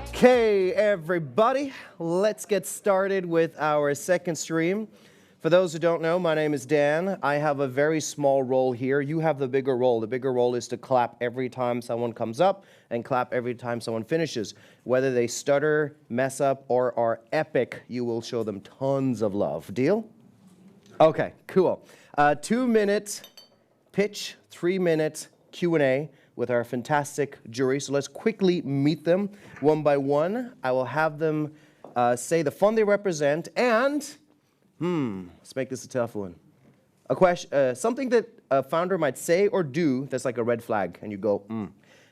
Okay, everybody, let's get started with our second stream. For those who don't know, my name is Dan. I have a very small role here. You have the bigger role. The bigger role is to clap every time someone comes up and clap every time someone finishes. Whether they stutter, mess up, or are epic, you will show them tons of love. Deal? Okay, cool. 2-minute pitch, 3-minute Q&A with our fantastic jury. So let's quickly meet them one by one. I will have them say the fund they represent and, let's make this a tough one. A question, something that a founder might say or do that's like a red flag, and you go,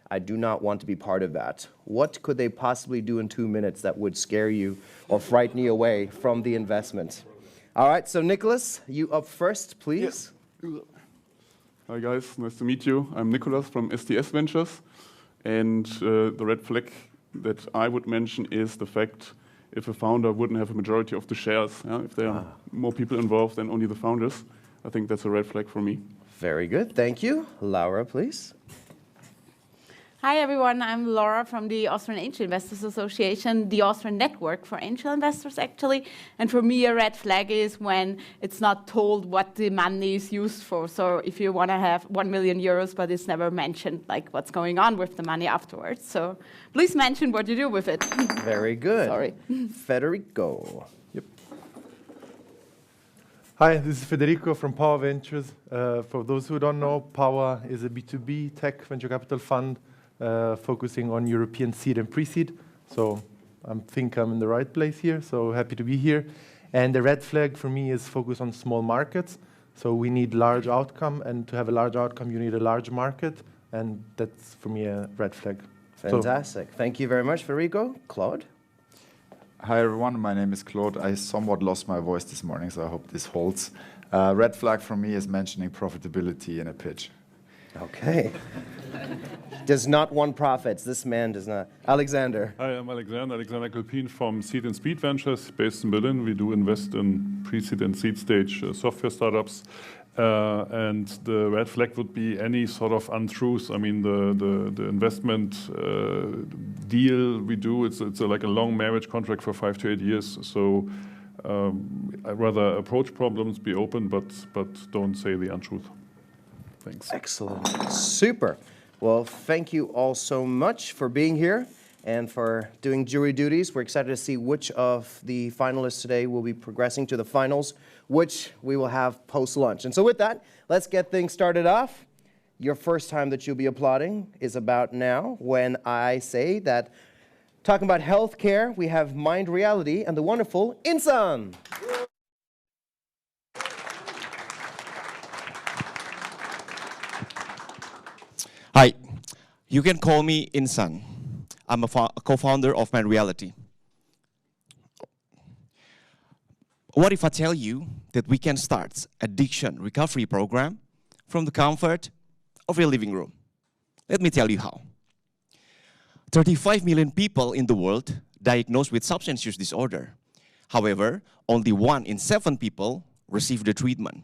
I do not want to be part of that. What could they possibly do in 2 minutes that would scare you or frighten you away from the investment? All right, so Nicolas, you up first, please. Yeah. Hi guys, nice to meet you. I'm Nicolas from STS Ventures, and the red flag that I would mention is the fact if a founder wouldn't have a majority of the shares, if there are more people involved than only the founders, I think that's a red flag for me. Very good, thank you. Laura, please. Hi everyone, I'm Laura from the Austrian Angel Investors Association, the Austrian network for angel investors actually. And for me a red flag is when it's not told what the money is used for. So if you want to have 1 million euros, but it's never mentioned like what's going on with the money afterwards. So please mention what you do with it. Very good. Sorry. Federico. Yep. Hi, this is Federico from Paua Ventures. For those who don't know, Paua is a B2B tech venture capital fund focusing on European seed and pre-seed. So I think I'm in the right place here, so happy to be here. And the red flag for me is focus on small markets. So we need large outcome, and to have a large outcome, you need a large market, and that's for me a red flag. Fantastic. So, thank you very much, Federico. Claude? Hi everyone, my name is Claude. I somewhat lost my voice this morning, so I hope this holds. Red flag for me is mentioning profitability in a pitch. Okay. Does not want profits. This man does not. Alexander. Hi, I'm Alexander Köplin from ssed+speed Ventures, based in Berlin. We do invest in pre-seed and seed stage software startups. And the red flag would be any sort of untruths. I mean, the investment deal we do, it's like a long marriage contract for 5 to 8 years. So I'd rather approach problems, be open, but don't say the untruth. Thanks. Excellent. Super. Well, thank you all so much for being here and for doing jury duties. We're excited to see which of the finalists today will be progressing to the finals, which we will have post-lunch. And so with that, let's get things started off. Your first time that you'll be applauding is about now, when I say that, talking about healthcare, we have MindReality and the wonderful Insan. Hi, you can call me Insan. I'm a co-founder of MindReality. What if I tell you that we can start addiction recovery program from the comfort of your living room? Let me tell you how. 35 million people in the world diagnosed with substance use disorder. However, only 1 in 7 people receive the treatment.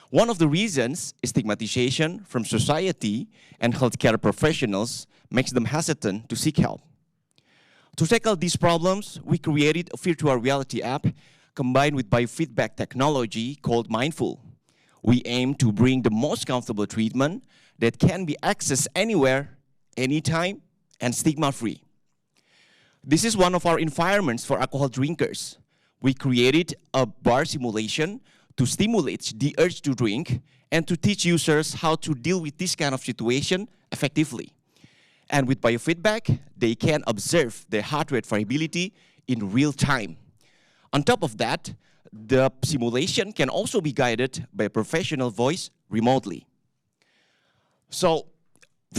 One of the reasons is stigmatization from society, and healthcare professionals makes them hesitant to seek help. To tackle these problems, we created a virtual reality app combined with biofeedback technology called Mindful. We aim to bring the most comfortable treatment that can be accessed anywhere, anytime, and stigma-free. This is one of our environments for alcohol drinkers. We created a bar simulation to stimulate the urge to drink and to teach users how to deal with this kind of situation effectively. And with biofeedback, they can observe their heart rate variability in real time. On top of that, the simulation can also be guided by a professional voice remotely. So,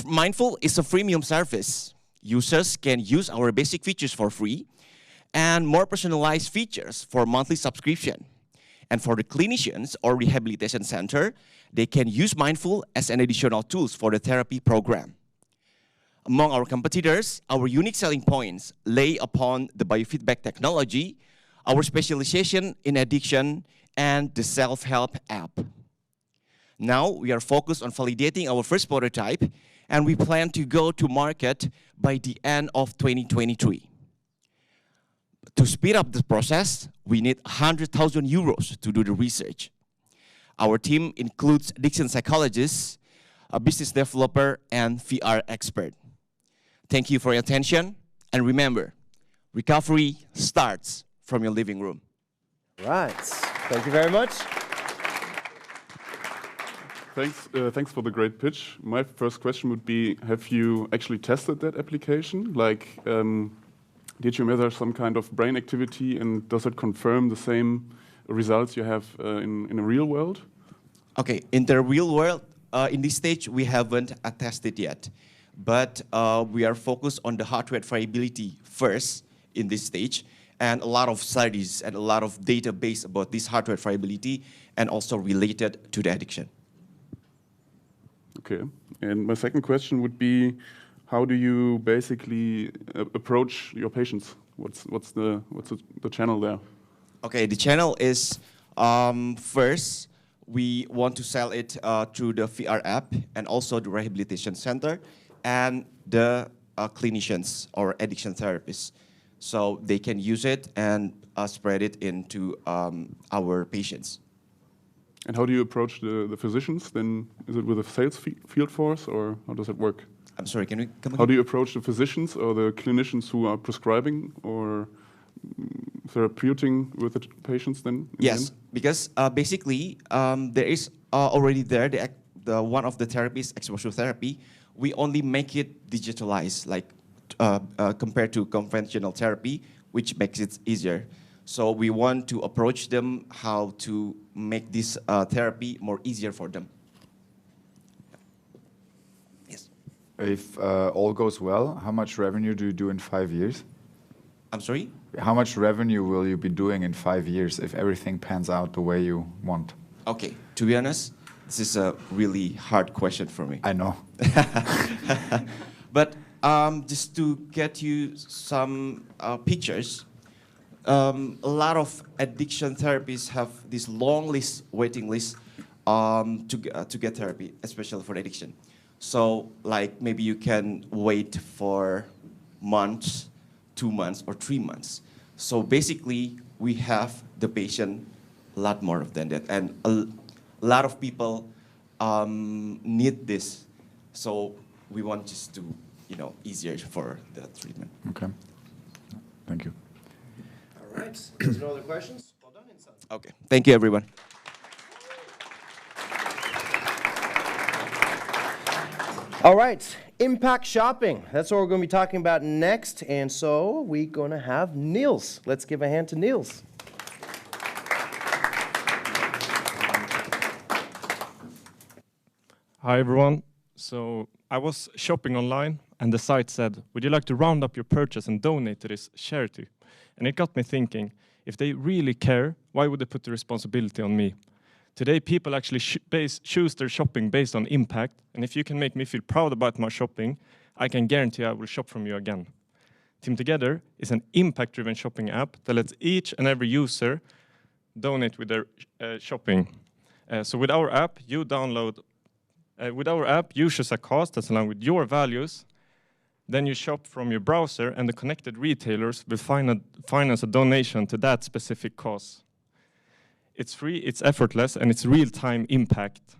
Mindful is a freemium service. Users can use our basic features for free and more personalized features for monthly subscription. And for the clinicians or rehabilitation center, they can use Mindful as an additional tools for the therapy program. Among our competitors, our unique selling points lay upon the biofeedback technology, our specialization in addiction, and the self-help app. Now, we are focused on validating our first prototype, and we plan to go to market by the end of 2023. To speed up the process, we need 100,000 euros to do the research. Our team includes addiction psychologists, a business developer, and VR expert. Thank you for your attention, and remember, recovery starts from your living room. Right. Thank you very much. Thanks for the great pitch. My first question would be, have you actually tested that application? Like, did you measure some kind of brain activity, and does it confirm the same results you have in the real world? Okay, in the real world, in this stage, we haven't tested yet. But we are focused on the heart rate variability first in this stage, and a lot of studies and a lot of database about this heart rate variability and also related to the addiction. Okay, and my second question would be, how do you basically approach your patients? What's the channel there? Okay, the channel is first we want to sell it through the VR app and also the rehabilitation center and the clinicians or addiction therapists, so they can use it and spread it into our patients. And how do you approach the physicians? Then is it with a sales field force, or how does it work? I'm sorry, can we come again? How do you approach the physicians or the clinicians who are prescribing or therapeuting with the patients then? Yes, because basically there is already there the one of the therapies, exposure therapy. We only make it digitalized, like compared to conventional therapy, which makes it easier. So we want to approach them how to make this therapy more easier for them. Yes. If all goes well, how much revenue do you do in 5 years? I'm sorry? How much revenue will you be doing in 5 years if everything pans out the way you want? Okay, to be honest, this is a really hard question for me. I know. But just to get you some pictures, a lot of addiction therapies have this long list, waiting list to get therapy, especially for addiction. So like maybe you can wait for months, 2 months, or 3 months. So basically, we have the patient a lot more than that, and a lot of people need this. So we want just to, easier for the treatment. Okay. Thank you. All right. There's no other questions? Well done, Insan. Okay. Thank you, everyone. All right. Impact shopping. That's what we're going to be talking about next. And so we're going to have Niels. Let's give a hand to Niels. Hi, everyone. So I was shopping online, and the site said, would you like to round up your purchase and donate to this charity? And it got me thinking, if they really care, why would they put the responsibility on me? Today, people actually choose their shopping based on impact, and if you can make me feel proud about my shopping, I can guarantee I will shop from you again. Team Together is an impact-driven shopping app that lets each and every user donate with their shopping. So with our app, you choose a cost that's aligned with your values. Then you shop from your browser, and the connected retailers will finance a donation to that specific cause. It's free, it's effortless, and it's real-time impact.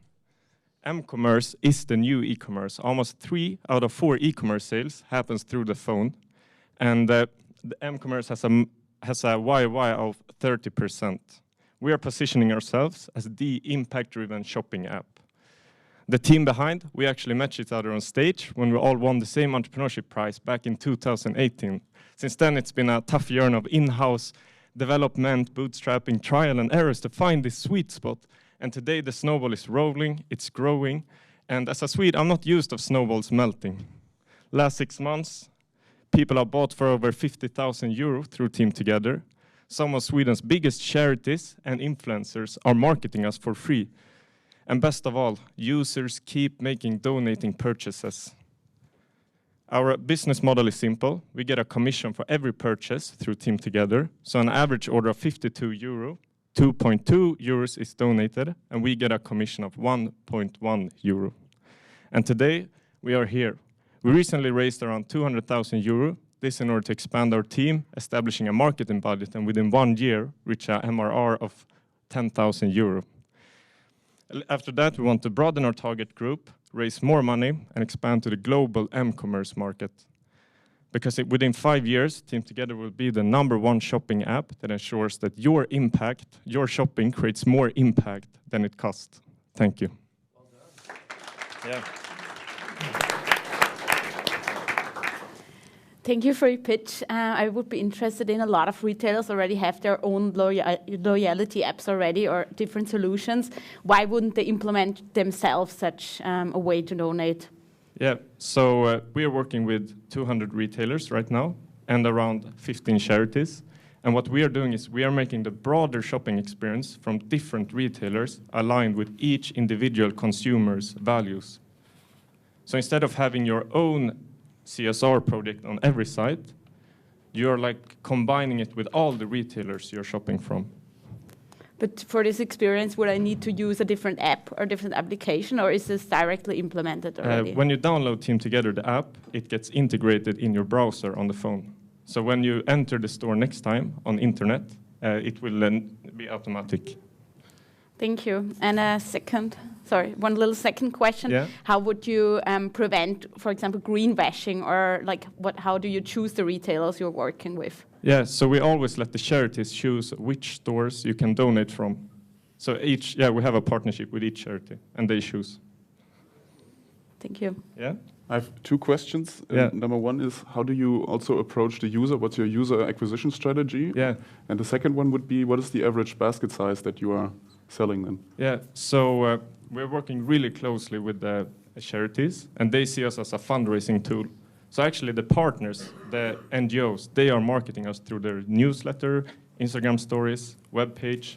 M-commerce is the new e-commerce. Almost 3 out of 4 e-commerce sales happens through the phone, and the M-commerce has a YY of 30%. We are positioning ourselves as the impact-driven shopping app. The team behind, we actually met each other on stage when we all won the same entrepreneurship prize back in 2018. Since then, it's been a tough year of in-house development, bootstrapping, trial and errors to find this sweet spot. And today the snowball is rolling, it's growing. And as a Swede, I'm not used to snowballs melting. Last 6 months, people have bought for over 50,000 euro through Team Together. Some of Sweden's biggest charities and influencers are marketing us for free. And best of all, users keep donating purchases. Our business model is simple. We get a commission for every purchase through Team Together. So an average order of 52 euro, 2.2 euros is donated, and we get a commission of 1.1 euro. And today, we are here. We recently raised around 200,000 euro, this in order to expand our team, establishing a marketing budget, and within 1 year, reach a MRR of 10,000 euro. After that, we want to broaden our target group, raise more money, and expand to the global m-commerce market. Because within 5 years, Team Together will be the #1 shopping app that ensures that your shopping creates more impact than it costs. Thank you. Well done. Yeah. Thank you for your pitch. I would be interested in, a lot of retailers already have their own loyalty apps already, or different solutions. Why wouldn't they implement themselves such a way to donate? Yeah, so we are working with 200 retailers right now and around 15 charities. And what we are doing is we are making the broader shopping experience from different retailers aligned with each individual consumer's values. So instead of having your own CSR project on every site, you're like combining it with all the retailers you're shopping from. But for this experience, would I need to use a different app or different application, or is this directly implemented already? When you download Team Together, the app, it gets integrated in your browser on the phone. So when you enter the store next time on internet, it will then be automatic. Thank you. And one little second question. Yeah. How would you prevent, for example, greenwashing, or like how do you choose the retailers you're working with? Yeah, so we always let the charities choose which stores you can donate from. So we have a partnership with each charity, and they choose. Thank you. Yeah. I have 2 questions. Yeah. Number 1 is, how do you also approach the user? What's your user acquisition strategy? Yeah. And the second one would be, what is the average basket size that you are selling then? Yeah, so we're working really closely with the charities, and they see us as a fundraising tool. So actually the partners, the NGOs, they are marketing us through their newsletter, Instagram stories, webpage,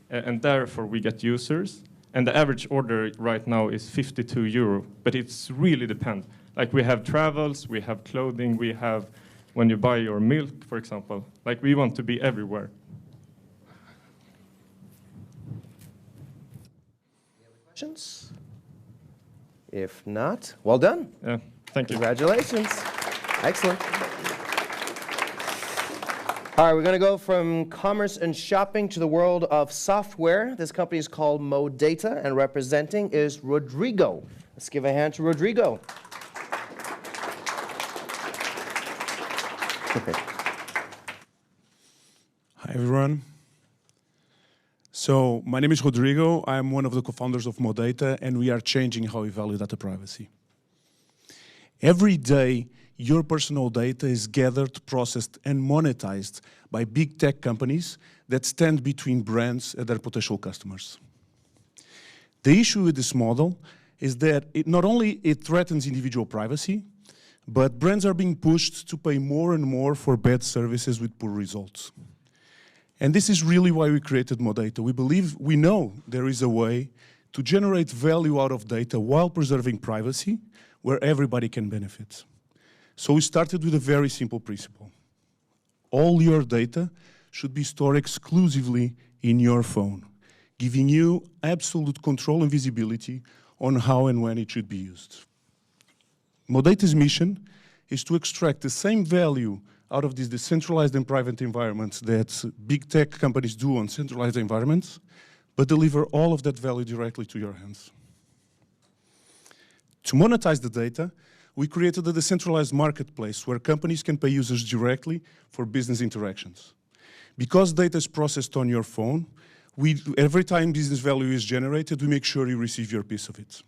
and therefore we get users. And the average order right now is 52 euro, but it's really depend. Like we have travels, we have clothing, we have when you buy your milk, for example. Like we want to be everywhere. Questions? If not, well done. Yeah, thank you. Congratulations. Excellent. All right, we're going to go from commerce and shopping to the world of software. This company is called Modatta, and representing is Rodrigo. Let's give a hand to Rodrigo. Hi, everyone. So my name is Rodrigo. I'm one of the co-founders of Modatta, and we are changing how we value data privacy. Every day, your personal data is gathered, processed, and monetized by big tech companies that stand between brands and their potential customers. The issue with this model is that not only it threatens individual privacy, but brands are being pushed to pay more and more for bad services with poor results. And this is really why we created Modatta. We know there is a way to generate value out of data while preserving privacy, where everybody can benefit. So we started with a very simple principle. All your data should be stored exclusively in your phone, giving you absolute control and visibility on how and when it should be used. Modatta's mission is to extract the same value out of these decentralized and private environments that big tech companies do on centralized environments, but deliver all of that value directly to your hands. To monetize the data, we created a decentralized marketplace where companies can pay users directly for business interactions. Because data is processed on your phone, every time business value is generated, we make sure you receive your piece of it.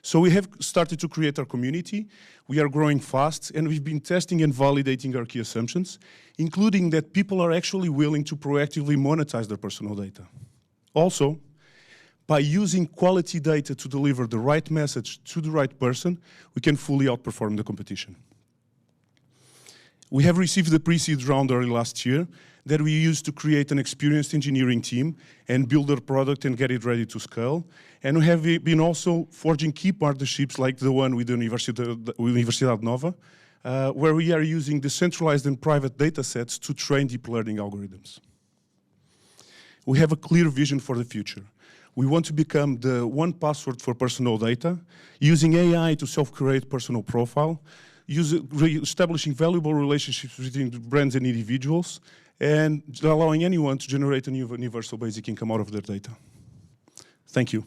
So we have started to create our community. We are growing fast, and we've been testing and validating our key assumptions, including that people are actually willing to proactively monetize their personal data. Also, by using quality data to deliver the right message to the right person, we can fully outperform the competition. We have received the pre-seed round early last year that we used to create an experienced engineering team and build our product and get it ready to scale. And we have been also forging key partnerships like the one with the Universidad Nova, where we are using decentralized and private data sets to train deep learning algorithms. We have a clear vision for the future. We want to become the one password for personal data, using AI to self-create personal profile, establishing valuable relationships between brands and individuals, and allowing anyone to generate a new universal basic income out of their data. Thank you.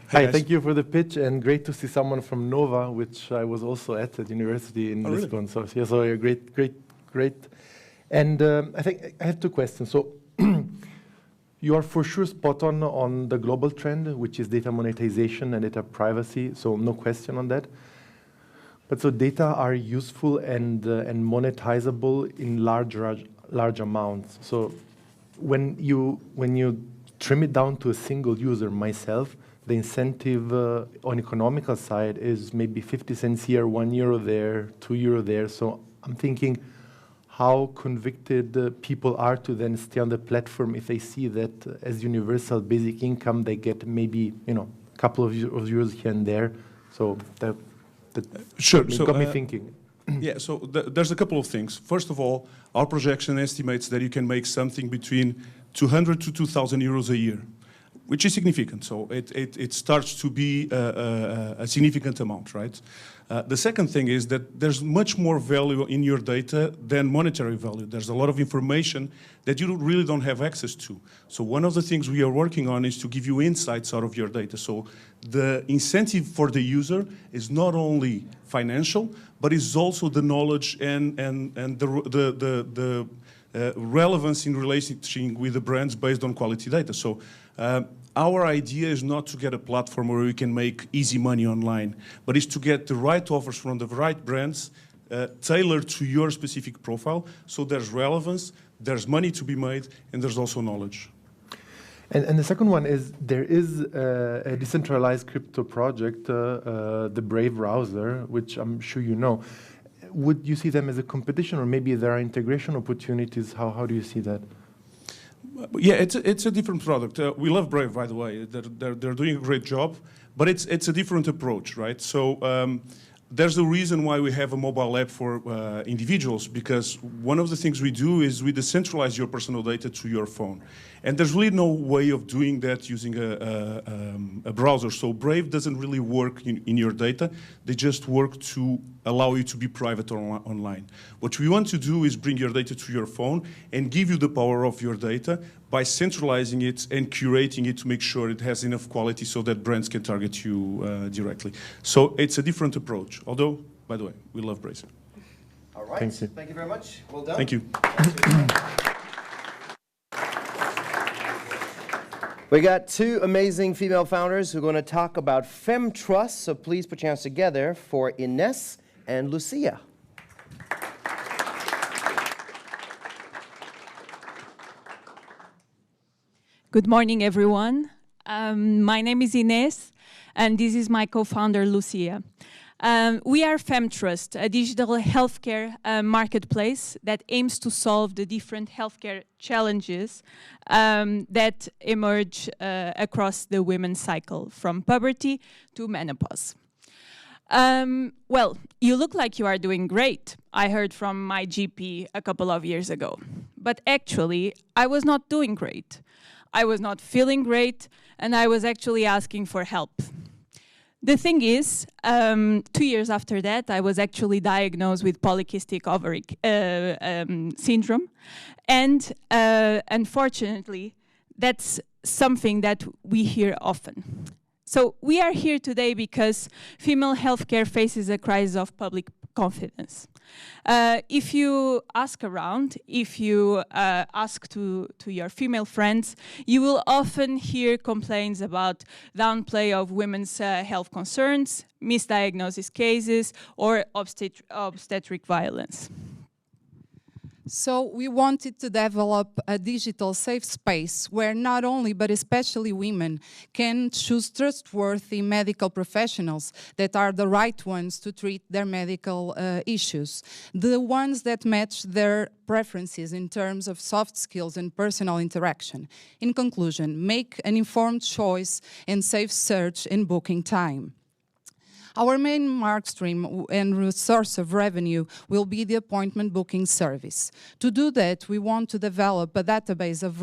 Hi, thank you for the pitch, and great to see someone from Nova, which I was also at university in Lisbon. Really? So, yeah, so you're great. And I think I have two questions. So you are for sure spot on the global trend, which is data monetization and data privacy, so no question on that. But so data are useful and monetizable in large amounts. So when you trim it down to a single user, myself, the incentive on economical side is maybe 50 cents here, €1 there, €2 there. So I'm thinking how convicted people are to then stay on the platform if they see that as universal basic income, they get maybe, a couple of euros here and there. So that sure. got me thinking. Yeah, so there's a couple of things. First of all, our projection estimates that you can make something between 200 to 2,000 euros a year, which is significant. So it starts to be a significant amount, right? The second thing is that there's much more value in your data than monetary value. There's a lot of information that you really don't have access to. So one of the things we are working on is to give you insights out of your data. So the incentive for the user is not only financial, but is also the knowledge and the relevance in relation with the brands based on quality data. So our idea is not to get a platform where we can make easy money online, but is to get the right offers from the right brands tailored to your specific profile. So there's relevance, there's money to be made, and there's also knowledge. And the second one is there is a decentralized crypto project, the Brave browser, which I'm sure you know. Would you see them as a competition, or maybe there are integration opportunities? How do you see that? Yeah, it's a different product. We love Brave, by the way. They're doing a great job, but it's a different approach, right? So there's a reason why we have a mobile app for individuals, because one of the things we do is we decentralize your personal data to your phone. And there's really no way of doing that using a browser. So Brave doesn't really work in your data. They just work to allow you to be private online. What we want to do is bring your data to your phone and give you the power of your data by centralizing it and curating it to make sure it has enough quality so that brands can target you directly. So it's a different approach. Although, by the way, we love Brave. All right. Thank you very much. Well done. Thank you. We got two amazing female founders who are going to talk about Femtrust, so please put your hands together for Ines and Lucia. Good morning, everyone. My name is Ines, and this is my co-founder, Lucia. We are Femtrust, a digital healthcare marketplace that aims to solve the different healthcare challenges that emerge across the women's cycle, from puberty to menopause. Well, you look like you are doing great, I heard from my GP a couple of years ago. But actually, I was not doing great. I was not feeling great, and I was actually asking for help. The thing is, 2 years after that, I was actually diagnosed with polycystic ovary syndrome. And unfortunately, that's something that we hear often. So we are here today because female healthcare faces a crisis of public confidence. If you ask around, if you ask to your female friends, you will often hear complaints about downplay of women's health concerns, misdiagnosis cases, or obstetric violence. So we wanted to develop a digital safe space where not only, but especially women can choose trustworthy medical professionals that are the right ones to treat their medical issues, the ones that match their preferences in terms of soft skills and personal interaction. In conclusion, make an informed choice and save search and booking time. Our main mark stream and source of revenue will be the appointment booking service. To do that, we want to develop a database of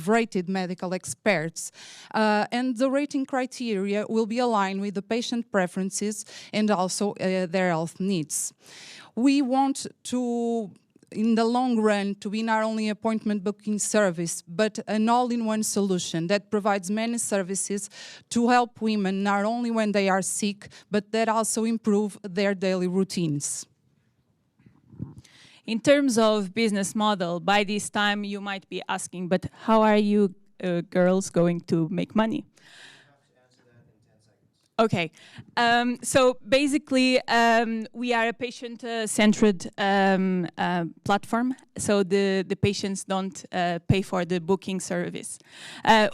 rated medical experts, and the rating criteria will be aligned with the patient preferences and also their health needs. We want to, in the long run, to be not only appointment booking service, but an all-in-one solution that provides many services to help women not only when they are sick, but that also improve their daily routines. In terms of business model, by this time you might be asking, but how are you girls going to make money? Okay, so basically we are a patient-centered platform, so the patients don't pay for the booking service.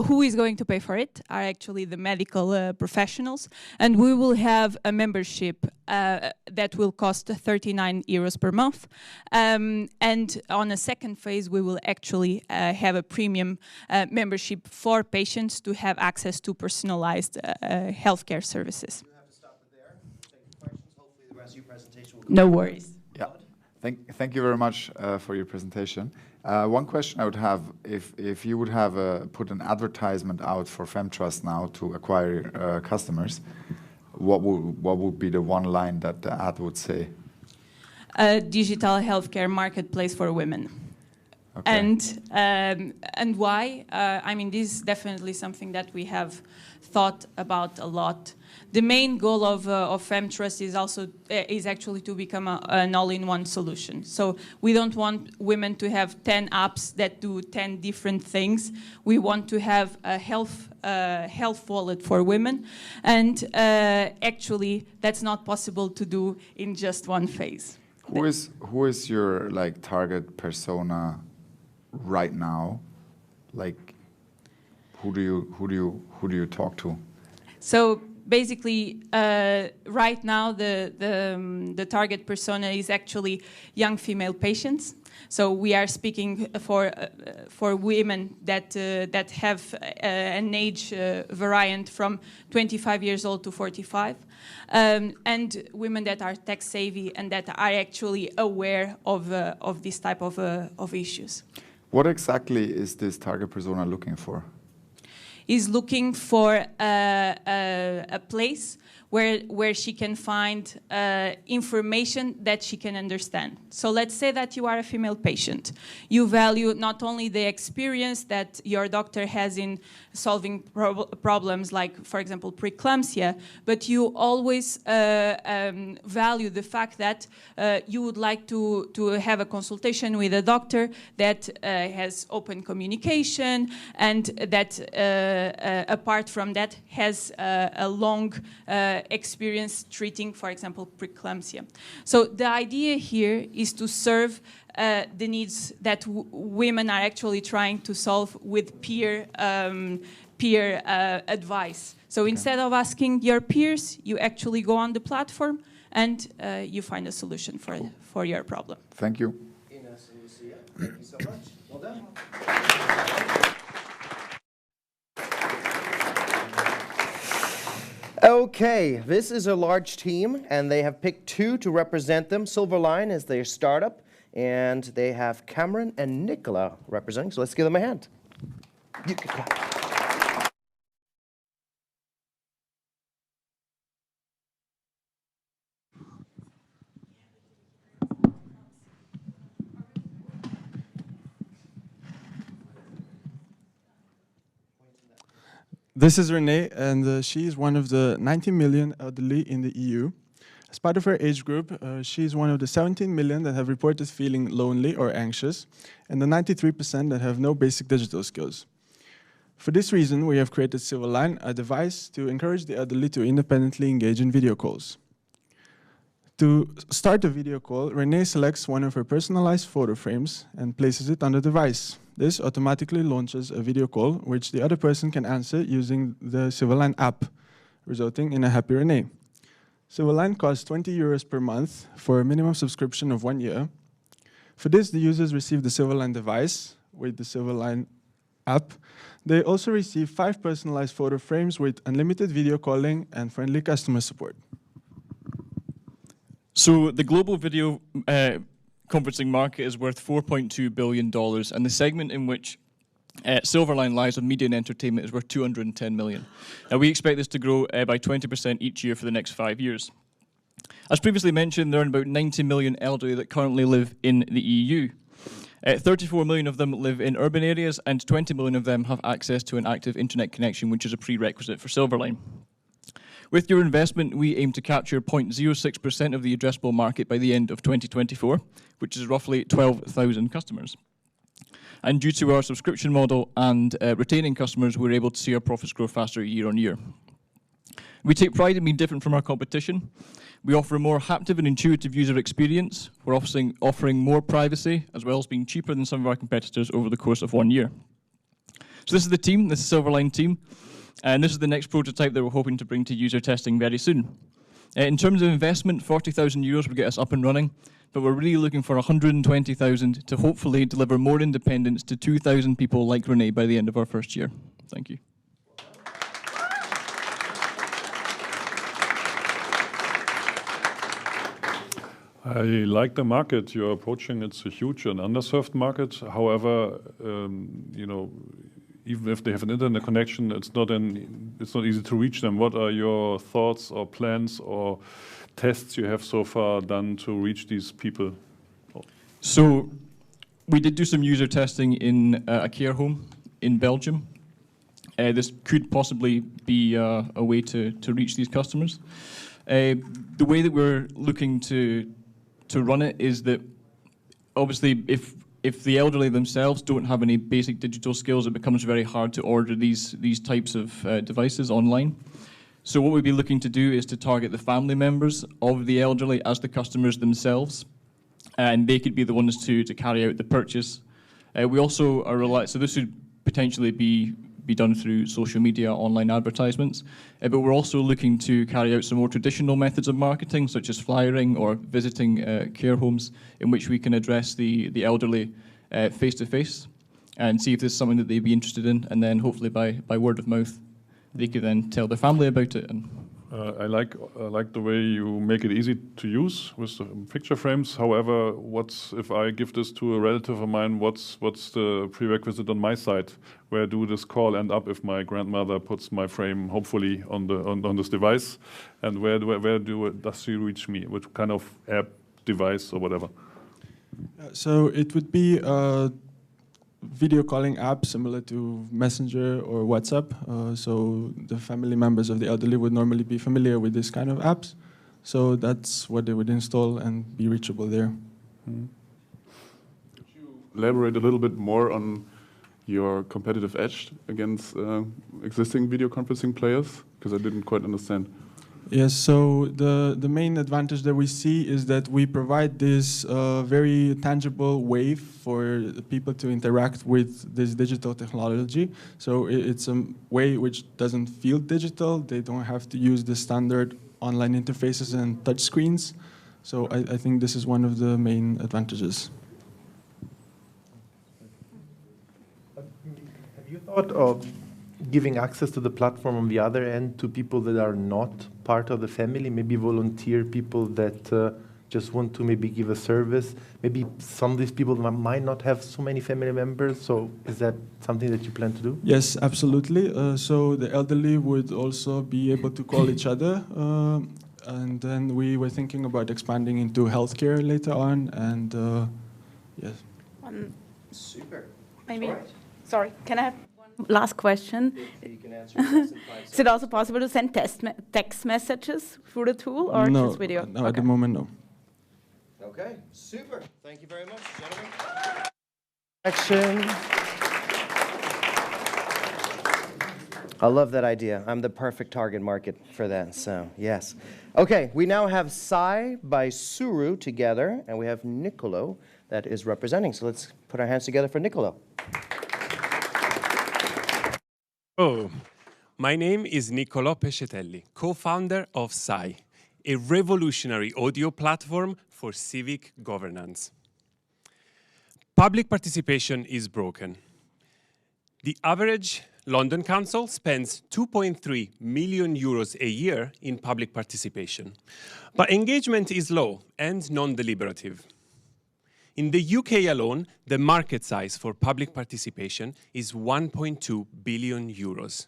Who is going to pay for it are actually the medical professionals, and we will have a membership that will cost 39 euros per month. And on a second phase, we will actually have a premium membership for patients to have access to personalized healthcare services. You have to stop it there. Take questions. Hopefully the rest of your presentation will go. No worries. Yeah, thank you very much for your presentation. One question I would have, if you would have put an advertisement out for Femtrust now to acquire customers, what would be the one line that the ad would say? A digital healthcare marketplace for women. Okay. And why? I mean, this is definitely something that we have thought about a lot. The main goal of Femtrust is actually to become an all-in-one solution. So we don't want women to have 10 apps that do 10 different things. We want to have a health wallet for women, and actually that's not possible to do in just one phase. Who is your target persona right now? Like, who do you talk to? So basically, right now the target persona is actually young female patients. So we are speaking for women that have an age variant from 25 years old to 45, and women that are tech savvy and that are actually aware of this type of issues. What exactly is this target persona looking for? Is looking for a place where she can find information that she can understand. So let's say that you are a female patient. You value not only the experience that your doctor has in solving problems like, for example, preeclampsia, but you always value the fact that you would like to have a consultation with a doctor that has open communication and that apart from that has a long experience treating, for example, preeclampsia. So the idea here is to serve the needs that women are actually trying to solve with peer advice. So instead of asking your peers, you actually go on the platform and you find a solution for your problem. Thank you. Ines and Lucia, thank you so much. Well done. Okay, this is a large team, and they have picked two to represent them. SilverLine is their startup, and they have Cameron and Nicolas representing, so let's give them a hand. You can clap. This is Renee, and she is one of the 90 million elderly in the EU. As part of her age group, she is one of the 17 million that have reported feeling lonely or anxious, and the 93% that have no basic digital skills. For this reason, we have created SilverLine, a device to encourage the elderly to independently engage in video calls. To start a video call, Renee selects one of her personalized photo frames and places it on the device. This automatically launches a video call, which the other person can answer using the SilverLine app, resulting in a happy Renee. SilverLine costs 20 euros per month for a minimum subscription of 1 year. For this, the users receive the SilverLine device with the SilverLine app. They also receive 5 personalized photo frames with unlimited video calling and friendly customer support. So the global video conferencing market is worth $4.2 billion, and the segment in which SilverLine lies on media and entertainment is worth $210 million. Now we expect this to grow by 20% each year for the next 5 years. As previously mentioned, there are about 90 million elderly that currently live in the EU. 34 million of them live in urban areas, and 20 million of them have access to an active internet connection, which is a prerequisite for SilverLine. With your investment, we aim to capture 0.06% of the addressable market by the end of 2024, which is roughly 12,000 customers. And due to our subscription model and retaining customers, we're able to see our profits grow faster year on year. We take pride in being different from our competition. We offer a more haptic and intuitive user experience. We're offering more privacy, as well as being cheaper than some of our competitors over the course of 1 year. So this is the team, this is the SilverLine team, and this is the next prototype that we're hoping to bring to user testing very soon. In terms of investment, 40,000 euros will get us up and running, but we're really looking for 120,000 to hopefully deliver more independence to 2,000 people like Renee by the end of our first year. Thank you. I like the market you're approaching. It's a huge and underserved market. However, you know, even if they have an internet connection, it's not easy to reach them. What are your thoughts or plans or tests you have so far done to reach these people? So we did do some user testing in a care home in Belgium. This could possibly be a way to reach these customers. The way that we're looking to run it is that obviously if the elderly themselves don't have any basic digital skills, it becomes very hard to order these types of devices online. So what we'd be looking to do is to target the family members of the elderly as the customers themselves, and they could be the ones to carry out the purchase. We also are so this would potentially be done through social media, online advertisements, but we're also looking to carry out some more traditional methods of marketing, such as flyering or visiting care homes, in which we can address the elderly face-to-face and see if there's something that they'd be interested in, and then hopefully by word of mouth, they could then tell their family about it. And I like the way you make it easy to use with the picture frames. However, if I give this to a relative of mine, what's the prerequisite on my side? Where do this call end up if my grandmother puts my frame, hopefully, on this device? And where does she reach me? What kind of app, device, or whatever? So it would be a video calling app similar to Messenger or WhatsApp. So the family members of the elderly would normally be familiar with this kind of apps. So that's what they would install and be reachable there. Mm-hmm. Could you elaborate a little bit more on your competitive edge against existing video conferencing players? Because I didn't quite understand. Yes, so the main advantage that we see is that we provide this very tangible way for people to interact with this digital technology. So it's a way which doesn't feel digital. They don't have to use the standard online interfaces and touch screens. So I think this is one of the main advantages. Have you thought of giving access to the platform on the other end to people that are not part of the family, maybe volunteer people that just want to maybe give a service? Maybe some of these people might not have so many family members, so is that something that you plan to do? Yes, absolutely. So the elderly would also be able to call each other, and then we were thinking about expanding into healthcare later on, and yes. Super. Maybe, Right. sorry, can I have last question? You can answer in less than 5 seconds. Is it also possible to send text messages through the tool, or No, just video? no, at the moment, no. Okay, super. Thank you very much, gentlemen. Action. I love that idea. I'm the perfect target market for that, so yes. Okay, we now have Sai by SURU together, and we have Nicolas that is representing. So let's put our hands together for Nicolas. Oh, my name is Nicolas Pescetelli, co-founder of SAI, a revolutionary audio platform for civic governance. Public participation is broken. The average London Council spends 2.3 million euros a year in public participation, but engagement is low and non-deliberative. In the UK alone, the market size for public participation is 1.2 billion euros.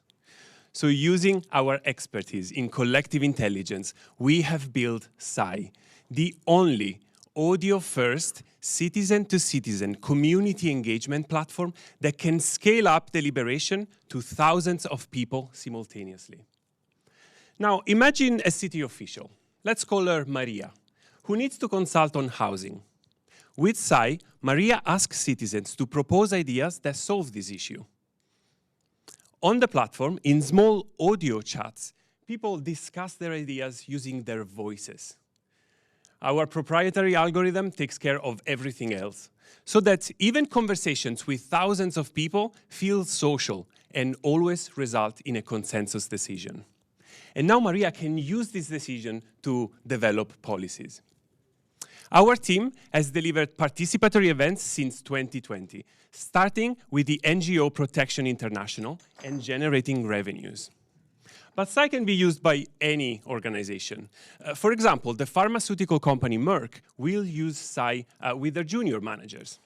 So using our expertise in collective intelligence, we have built SAI, the only audio-first, citizen-to-citizen community engagement platform that can scale up deliberation to thousands of people simultaneously. Now, imagine a city official, let's call her Maria, who needs to consult on housing. With SAI, Maria asks citizens to propose ideas that solve this issue. On the platform, in small audio chats, people discuss their ideas using their voices. Our proprietary algorithm takes care of everything else, so that even conversations with thousands of people feel social and always result in a consensus decision. And now Maria can use this decision to develop policies. Our team has delivered participatory events since 2020, starting with the NGO Protection International and generating revenues. But SAI can be used by any organization. For example, the pharmaceutical company Merck will use SAI with their junior managers.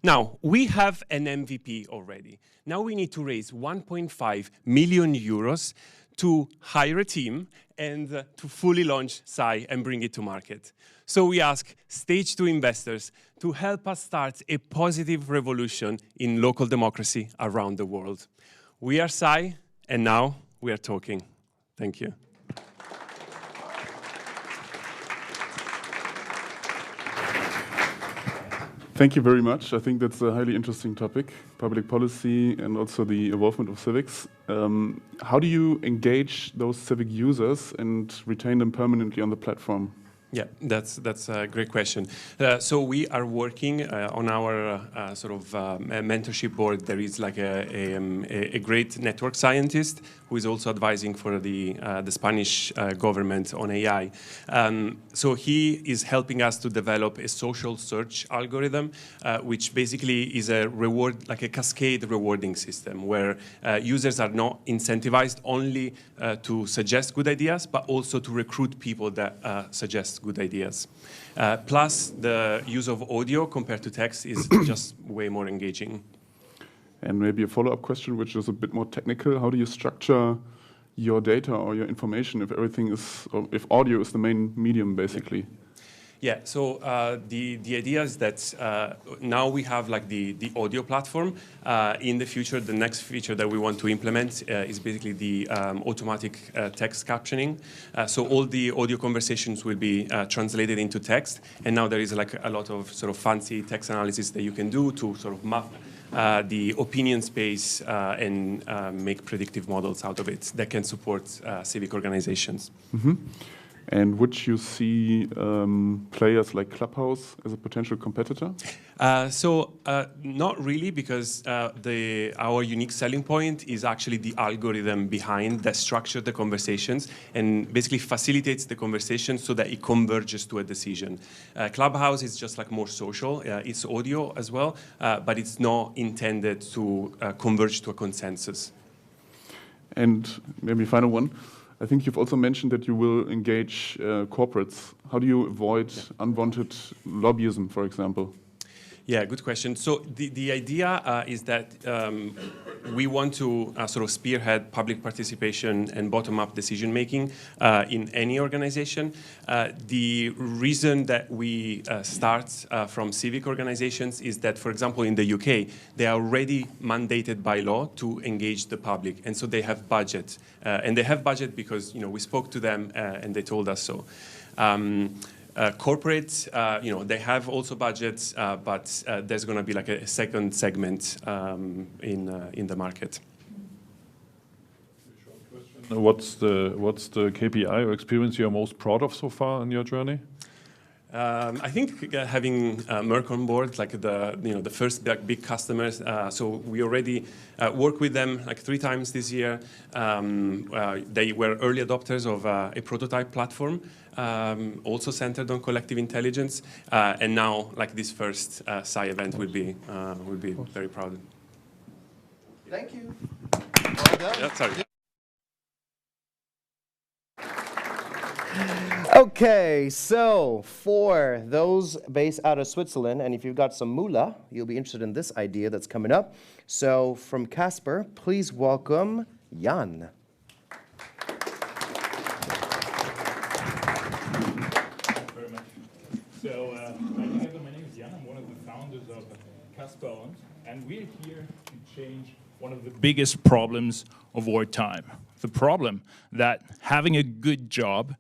Now, we have an MVP already. Now we need to raise 1.5 million euros to hire a team and to fully launch SAI and bring it to market. So we ask Stage 2 investors to help us start a positive revolution in local democracy around the world. We are SAI, and now we are talking. Thank you. Thank you very much. I think that's a highly interesting topic, public policy and also the involvement of civics. How do you engage those civic users and retain them permanently on the platform? Yeah, that's a great question. So we are working on our mentorship board. There is like a great network scientist who is also advising for the Spanish government on AI. So he is helping us to develop a social search algorithm, which basically is a reward, like a cascade rewarding system, where users are not incentivized only to suggest good ideas, but also to recruit people that suggest good ideas. Plus, the use of audio compared to text is just way more engaging. And maybe a follow-up question, which is a bit more technical. How do you structure your data or your information if everything is, or if audio is the main medium, basically? Yeah, so the idea is that now we have like the audio platform. In the future, the next feature that we want to implement is basically the automatic text captioning. So all the audio conversations will be translated into text. And now there is like a lot of sort of fancy text analysis that you can do to sort of map the opinion space and make predictive models out of it that can support civic organizations. Mm-hmm. And would you see players like Clubhouse as a potential competitor? Not really, because our unique selling point is actually the algorithm behind that structures the conversations and basically facilitates the conversation so that it converges to a decision. Clubhouse is just like more social. It's audio as well, but it's not intended to converge to a consensus. And maybe final one. I think you've also mentioned that you will engage corporates. How do you avoid unwanted lobbyism, for example? Yeah, good question. So the idea is that we want to sort of spearhead public participation and bottom-up decision-making in any organization. The reason that we start from civic organizations is that, for example, in the UK, they are already mandated by law to engage the public, and so they have budget. And they have budget because we spoke to them and they told us so. Corporates, they have also budgets, but there's going to be like a second segment in the market. What's the KPI or experience you're most proud of so far in your journey? I think having Merck on board, like the first big customers. So we already worked with them like 3 times this year. They were early adopters of a prototype platform, also centered on collective intelligence. And now, like this first SAI event, will be very proud. Thank you. Well done. Yeah, sorry. Okay, so for those based out of Switzerland, and if you've got some moolah, you'll be interested in this idea that's coming up. So from Kaspar, please welcome Jan. Very much. So, my name is Jan. I'm one of the founders of Cappeln, and we're here to change one of the biggest problems of our time. The problem that having a good job,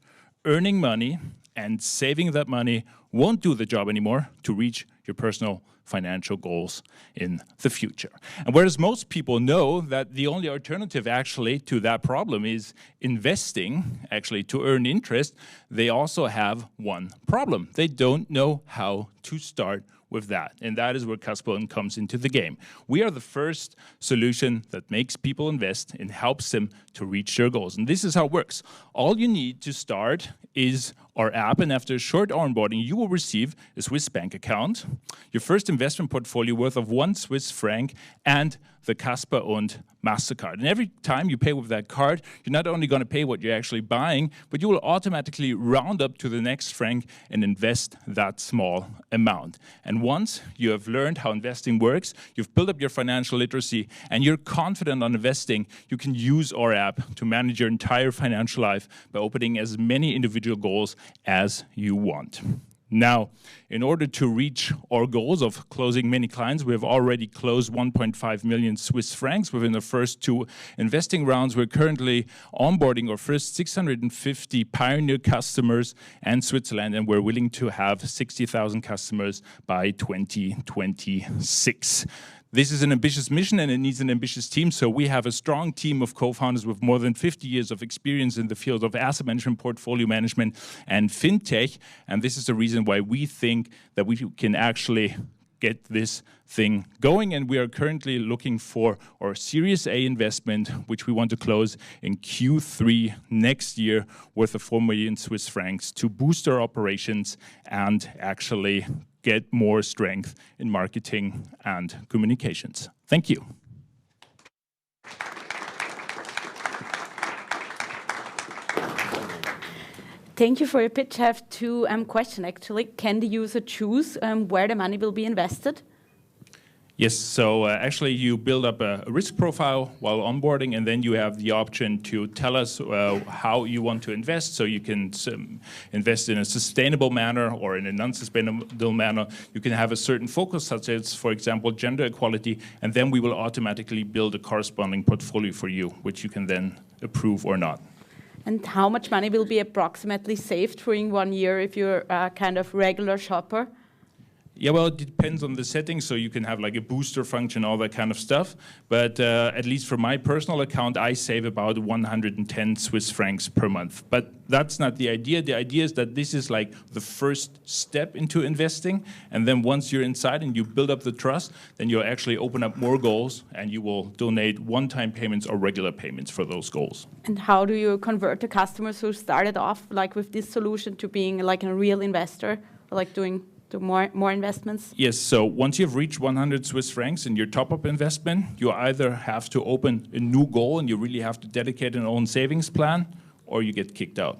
earning money, and saving that money won't do the job anymore to reach your personal financial goals in the future. And whereas most people know that the only alternative actually to that problem is investing, actually to earn interest, they also have one problem. They don't know how to start with that. And that is where Caspeln comes into the game. We are the first solution that makes people invest and helps them to reach their goals. And this is how it works. All you need to start is our app, and after a short onboarding, you will receive a Swiss bank account, your first investment portfolio worth of 1 Swiss franc, and the Caspar-owned MasterCard. And every time you pay with that card, you're not only going to pay what you're actually buying, but you will automatically round up to the next franc and invest that small amount. And once you have learned how investing works, you've built up your financial literacy, and you're confident on investing, you can use our app to manage your entire financial life by opening as many individual goals as you want. Now, in order to reach our goals of closing many clients, we have already closed 1.5 million Swiss francs within the first 2 investing rounds. We're currently onboarding our first 650 pioneer customers in Switzerland, and we're willing to have 60,000 customers by 2026. This is an ambitious mission, and it needs an ambitious team. So we have a strong team of co-founders with more than 50 years of experience in the field of asset management, portfolio management, and fintech. And this is the reason why we think that we can actually get this thing going. And we are currently looking for our Series A investment, which we want to close in Q3 next year, worth of 4 million Swiss francs to boost our operations and actually get more strength in marketing and communications. Thank you. Thank you for your pitch. I have 2 questions actually. Can the user choose where the money will be invested? Yes, so actually you build up a risk profile while onboarding, and then you have the option to tell us how you want to invest. So you can invest in a sustainable manner or in a non-sustainable manner. You can have a certain focus, such as, for example, gender equality, and then we will automatically build a corresponding portfolio for you, which you can then approve or not. And how much money will be approximately saved during 1 year if you're a kind of regular shopper? Yeah, well, it depends on the settings. So you can have like a booster function, all that kind of stuff. But at least for my personal account, I save about 110 Swiss francs per month. But that's not the idea. The idea is that this is like the first step into investing. And then once you're inside and you build up the trust, then you'll actually open up more goals and you will donate one-time payments or regular payments for those goals. And how do you convert the customers who started off like with this solution to being like a real investor, or like doing more investments? Yes, so once you've reached 100 Swiss francs in your top-up investment, you either have to open a new goal and you really have to dedicate an own savings plan, or you get kicked out.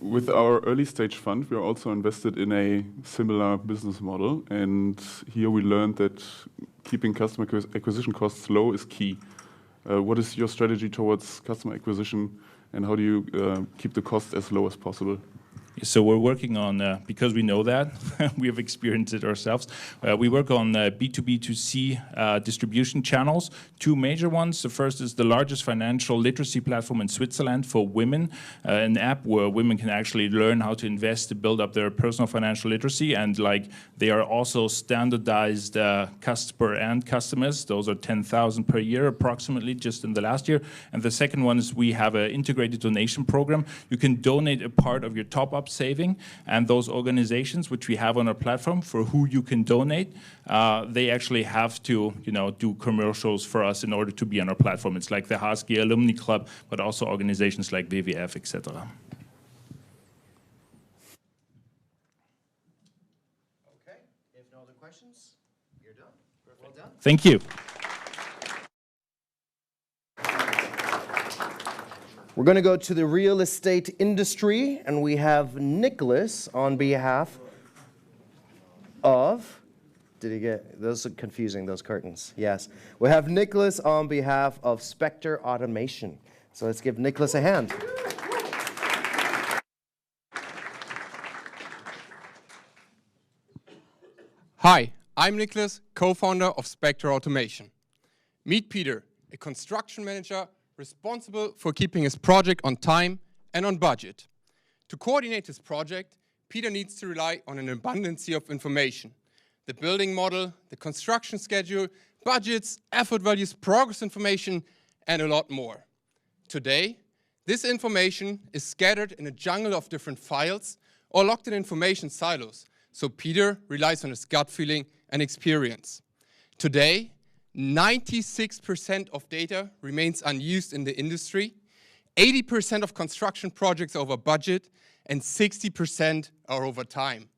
With our early stage fund, we are also invested in a similar business model. And here we learned that keeping customer acquisition costs low is key. What is your strategy towards customer acquisition, and how do you keep the cost as low as possible? So we're working on, because we know that, we have experienced it ourselves, we work on B2B2C distribution channels, 2 major ones. The first is the largest financial literacy platform in Switzerland for women, an app where women can actually learn how to invest to build up their personal financial literacy, and like they are also standardized per end customers. Those are 10,000 per year approximately just in the last year. And the second one is we have an integrated donation program. You can donate a part of your top-up saving, and those organizations which we have on our platform for who you can donate, they actually have to do commercials for us in order to be on our platform. It's like the HSG Alumni Club, but also organizations like WWF, etc. Okay, if no other questions, Thank you. We're going to go to the real estate industry, and we have Nicolas on behalf of, did he get, those are confusing, those curtains, yes. We have Nicolas on behalf of Specter Automation. So let's give Nicolas a hand. Hi, I'm Nicolas, co-founder of Specter Automation. Meet Peter, a construction manager responsible for keeping his project on time and on budget. To coordinate his project, Peter needs to rely on an abundance of information: the building model, the construction schedule, budgets, effort values, progress information, and a lot more. Today, this information is scattered in a jungle of different files or locked in information silos, so Peter relies on his gut feeling and experience. Today, 96% of data remains unused in the industry, 80% of construction projects are over budget, and 60% are over time.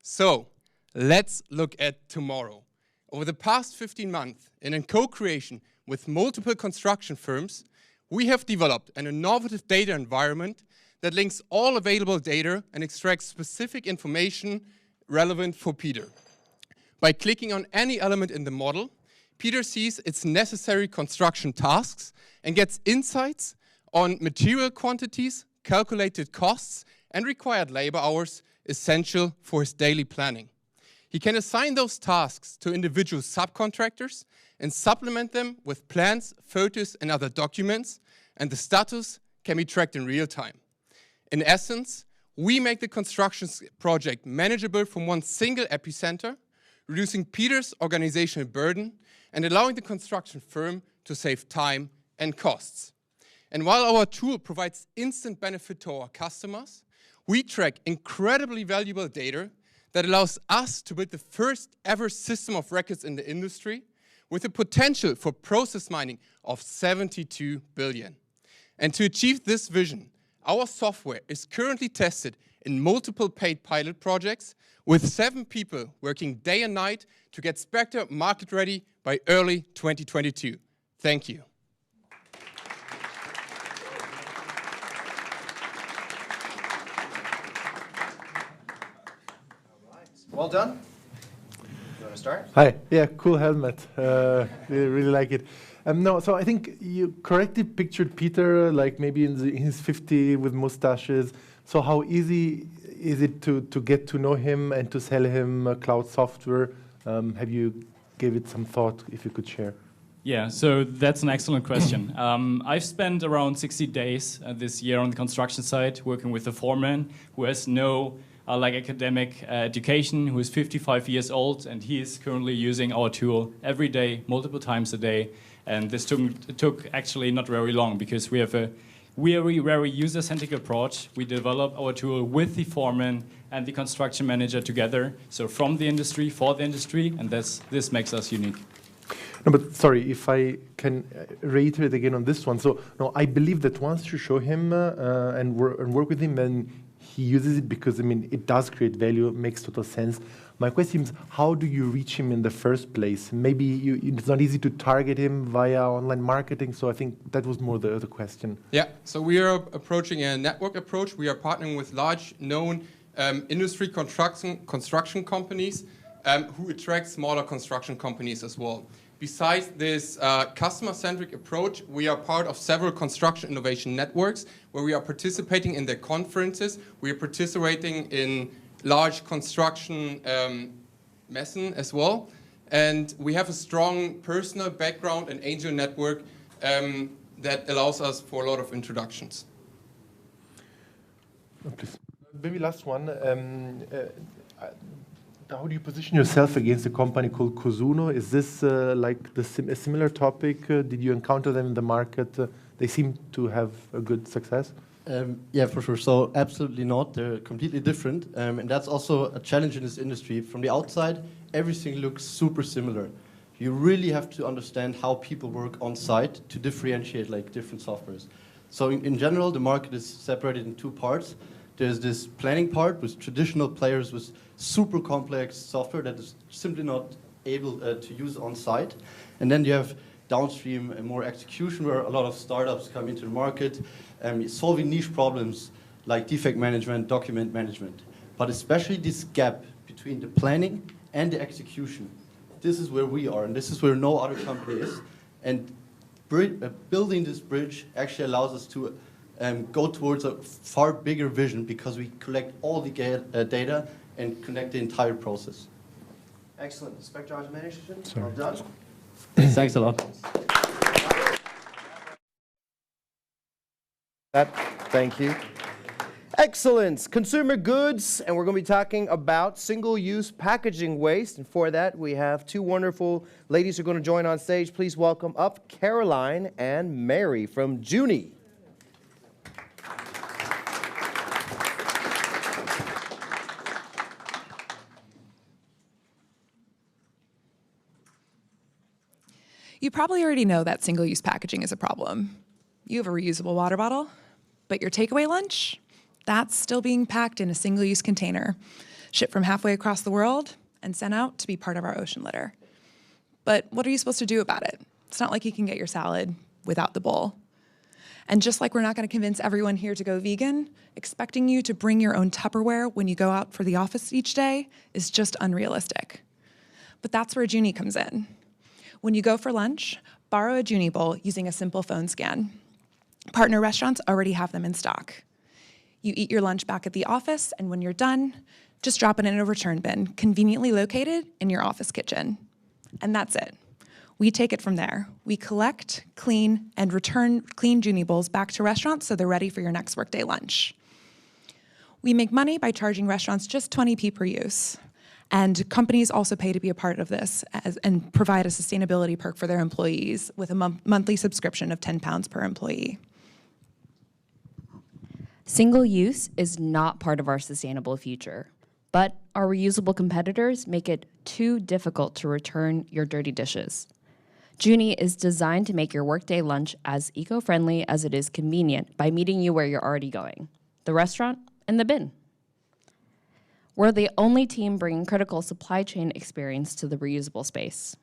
So, let's look at tomorrow. Over the past 15 months, and in co-creation with multiple construction firms, we have developed an innovative data environment that links all available data and extracts specific information relevant for Peter. By clicking on any element in the model, Peter sees its necessary construction tasks and gets insights on material quantities, calculated costs, and required labor hours essential for his daily planning. He can assign those tasks to individual subcontractors and supplement them with plans, photos, and other documents, and the status can be tracked in real time. In essence, we make the construction project manageable from one single epicenter, reducing Peter's organizational burden and allowing the construction firm to save time and costs. And while our tool provides instant benefit to our customers, we track incredibly valuable data that allows us to build the first ever system of records in the industry with a potential for process mining of 72 billion. And to achieve this vision, our software is currently tested in multiple paid pilot projects with 7 people working day and night to get Specter market ready by early 2022. Thank you. Well done. You want to start? Hi. Yeah, cool helmet. Really like it. No, so I think you correctly pictured Peter like maybe in his 50 with mustaches. So how easy is it to get to know him and to sell him cloud software? Have you gave it some thought, if you could share? Yeah, so that's an excellent question. I've spent around 60 days this year on the construction site working with a foreman who has no academic education, who is 55 years old, and he is currently using our tool every day, multiple times a day. And this took actually not very long because we have a very user-centric approach. We develop our tool with the foreman and the construction manager together. So from the industry, for the industry, and this makes us unique. No, but sorry, if I can reiterate again on this one. So no, I believe that once you show him and work with him, and he uses it because, I mean, it does create value, it makes total sense. My question is, how do you reach him in the first place? Maybe it's not easy to target him via online marketing, so I think that was more the question. Yeah, so we are approaching a network approach. We are partnering with large known industry construction companies who attract smaller construction companies as well. Besides this customer-centric approach, we are part of several construction innovation networks where we are participating in their conferences. We are participating in large construction messen as well. And we have a strong personal background and angel network that allows us for a lot of introductions. Oh, please. Maybe last one. How do you position yourself against a company called Cosuno? Is this like a similar topic? Did you encounter them in the market? They seem to have a good success. Yeah, for sure. So absolutely not. They're completely different. And that's also a challenge in this industry. From the outside, everything looks super similar. You really have to understand how people work on site to differentiate like different softwares. So in general, the market is separated in 2 parts. There's this planning part with traditional players with super complex software that is simply not able to use on site. And then you have downstream and more execution, where a lot of startups come into the market, solving niche problems like defect management, document management. But especially this gap between the planning and the execution. This is where we are, and this is where no other company is. And building this bridge actually allows us to go towards a far bigger vision, because we collect all the data and connect the entire process. Excellent. Specter Automation, well done. Thanks a lot. Thank you. Excellent. Consumer goods, and we're going to be talking about single-use packaging waste. And for that, we have two wonderful ladies who are going to join on stage. Please welcome up Caroline and Mary from Junee. You probably already know that single-use packaging is a problem. You have a reusable water bottle, but your takeaway lunch, that's still being packed in a single-use container, shipped from halfway across the world and sent out to be part of our ocean litter. But what are you supposed to do about it? It's not like you can get your salad without the bowl. And just like we're not going to convince everyone here to go vegan, expecting you to bring your own Tupperware when you go out for the office each day is just unrealistic. But that's where Junee comes in. When you go for lunch, borrow a Junee bowl using a simple phone scan. Partner restaurants already have them in stock. You eat your lunch back at the office, and when you're done, just drop it in a return bin, conveniently located in your office kitchen. And that's it. We take it from there. We collect, clean, and return clean Junee bowls back to restaurants so they're ready for your next workday lunch. We make money by charging restaurants just 20p per use. And companies also pay to be a part of this and provide a sustainability perk for their employees with a monthly subscription of £10 per employee. Single use is not part of our sustainable future, but our reusable competitors make it too difficult to return your dirty dishes. Junee is designed to make your workday lunch as eco-friendly as it is convenient by meeting you where you're already going, the restaurant and the bin. We're the only team bringing critical supply chain experience to the reusable space.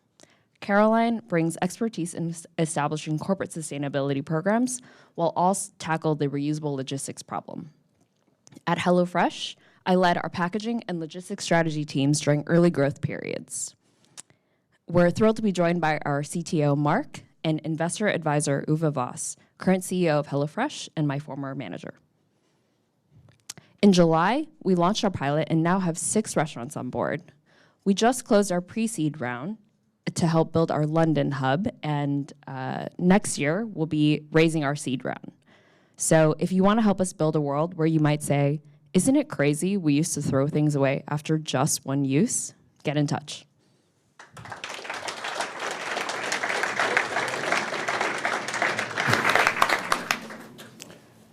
Caroline brings expertise in establishing corporate sustainability programs while also tackle the reusable logistics problem. At HelloFresh, I led our packaging and logistics strategy teams during early growth periods. We're thrilled to be joined by our CTO, Mark, and investor advisor, Uwe Voss, current CEO of HelloFresh and my former manager. In July, we launched our pilot and now have 6 restaurants on board. We just closed our pre-seed round to help build our London hub, and next year we'll be raising our seed round. So if you want to help us build a world where you might say, isn't it crazy we used to throw things away after just one use? Get in touch.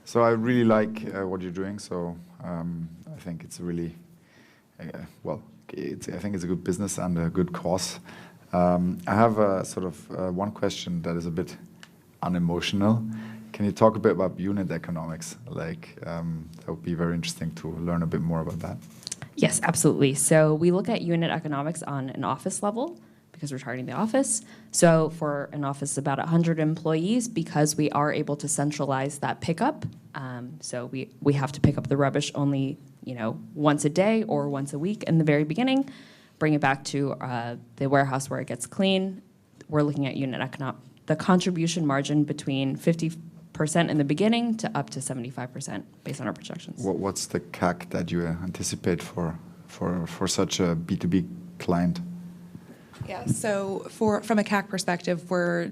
So I really like what you're doing. So I think it's really, well, I think it's a good business and a good cause. I have a sort of one question that is a bit unemotional. Can you talk a bit about unit economics? Like that would be very interesting to learn a bit more about that. Yes, absolutely. So we look at unit economics on an office level because we're targeting the office. So for an office about 100 employees, because we are able to centralize that pickup, so we have to pick up the rubbish only, once a day or once a week in the very beginning, bring it back to the warehouse where it gets clean. We're looking at unit economics, the contribution margin between 50% in the beginning to up to 75% based on our projections. What's the CAC that you anticipate for such a B2B client? Yeah, so from a CAC perspective, we're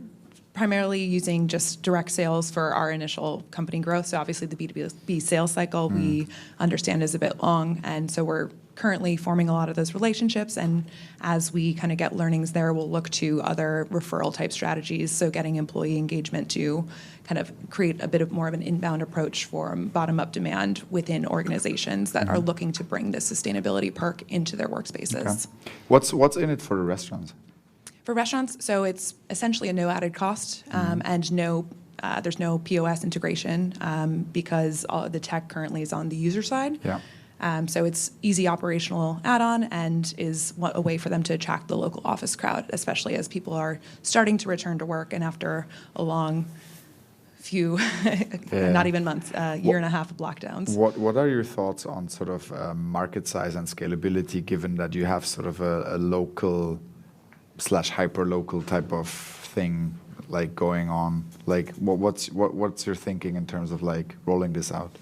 primarily using just direct sales for our initial company growth. So obviously the B2B sales cycle we understand is a bit long, and so we're currently forming a lot of those relationships, and as we kind of get learnings there, we'll look to other referral type strategies, so getting employee engagement to kind of create a bit of more of an inbound approach for bottom-up demand within organizations that are looking to bring this sustainability perk into their workspaces. Okay. What's in it for the restaurants? For restaurants, so it's essentially a no added cost, and there's no POS integration because all the tech currently is on the user side. Yeah. So it's easy operational add-on and is a way for them to attract the local office crowd, especially as people are starting to return to work and after a long few, not even months, year and a half of lockdowns. What are your thoughts on sort of market size and scalability, given that you have sort of a local / hyper-local type of thing like going on? Like, what's your thinking in terms of like rolling this out?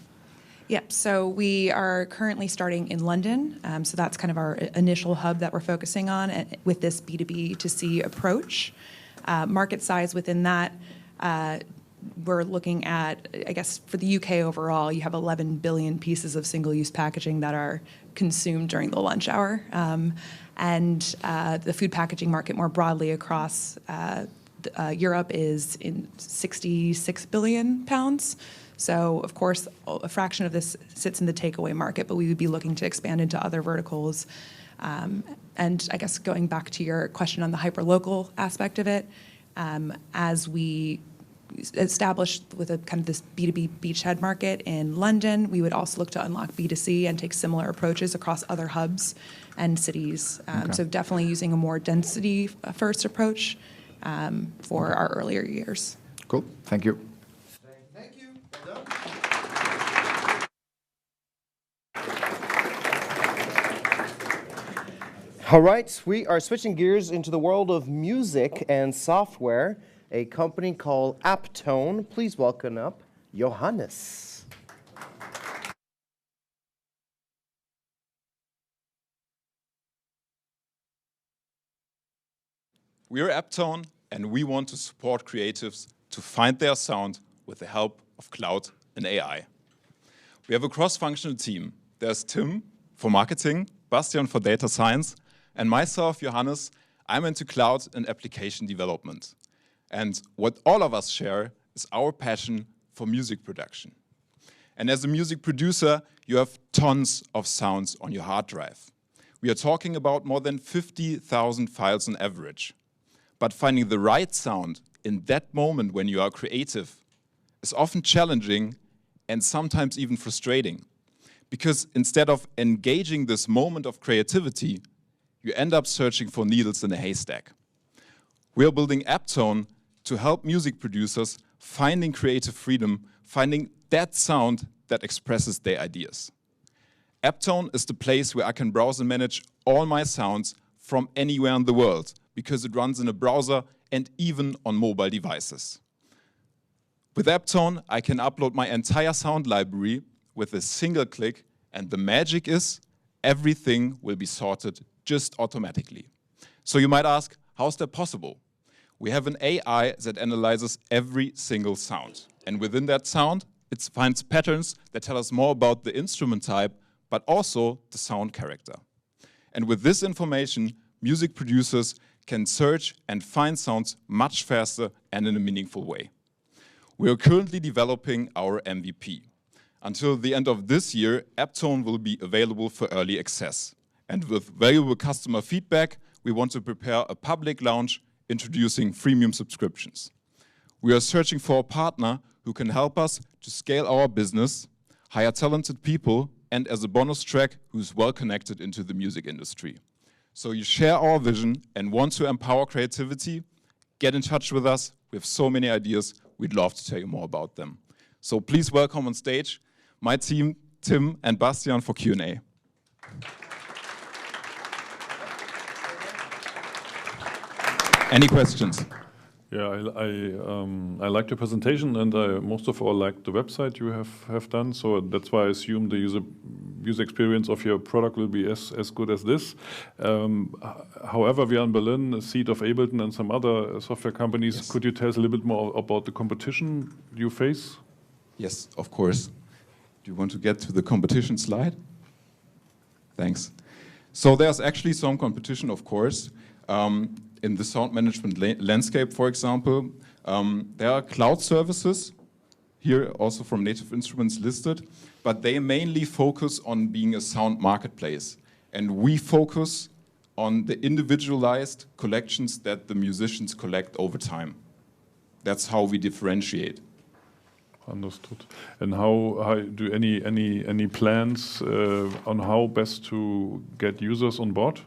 Yep, so we are currently starting in London. So that's kind of our initial hub that we're focusing on with this B2B to C approach. Market size within that, we're looking at, I guess, for the UK overall, you have 11 billion pieces of single-use packaging that are consumed during the lunch hour. And the food packaging market more broadly across Europe is in 66 billion pounds. So, of course, a fraction of this sits in the takeaway market, but we would be looking to expand into other verticals. And I guess going back to your question on the hyperlocal aspect of it, as we established with a kind of this B2B beachhead market in London, we would also look to unlock B2C and take similar approaches across other hubs and cities. So definitely using a more density-first approach for our earlier years. Cool, thank you. Thank you. Well done. All right, we are switching gears into the world of music and software. A company called Aptone. Please welcome up Johannes. We are Aptone, and we want to support creatives to find their sound with the help of cloud and AI. We have a cross-functional team. There's Tim for marketing, Bastian for data science, and myself, Johannes. I'm into cloud and application development. And what all of us share is our passion for music production. And as a music producer, you have tons of sounds on your hard drive. We are talking about more than 50,000 files on average. But finding the right sound in that moment when you are creative is often challenging and sometimes even frustrating. Because instead of engaging this moment of creativity, you end up searching for needles in a haystack. We are building Aptone to help music producers finding creative freedom, finding that sound that expresses their ideas. Aptone is the place where I can browse and manage all my sounds from anywhere in the world because it runs in a browser and even on mobile devices. With Aptone, I can upload my entire sound library with a single click, and the magic is everything will be sorted just automatically. So you might ask, how is that possible? We have an AI that analyzes every single sound. And within that sound, it finds patterns that tell us more about the instrument type, but also the sound character. And with this information, music producers can search and find sounds much faster and in a meaningful way. We are currently developing our MVP. Until the end of this year, Aptone will be available for early access. And with valuable customer feedback, we want to prepare a public launch introducing freemium subscriptions. We are searching for a partner who can help us to scale our business, hire talented people, and as a bonus track, who's well connected into the music industry. So you share our vision and want to empower creativity, get in touch with us. We have so many ideas. We'd love to tell you more about them. So please welcome on stage my team, Tim and Bastian, for Q&A. Any questions? Yeah, I liked your presentation, and I most of all liked the website you have done. So that's why I assume the user experience of your product will be as good as this. However, we are in Berlin, a seat of Ableton and some other software companies. Yes. Could you tell us a little bit more about the competition you face? Yes, of course. Do you want to get to the competition slide? Thanks. So there's actually some competition, of course. In the sound management landscape, for example, there are cloud services, here also from Native Instruments listed, but they mainly focus on being a sound marketplace. And we focus on the individualized collections that the musicians collect over time. That's how we differentiate. Understood. And how do any plans on how best to get users on board?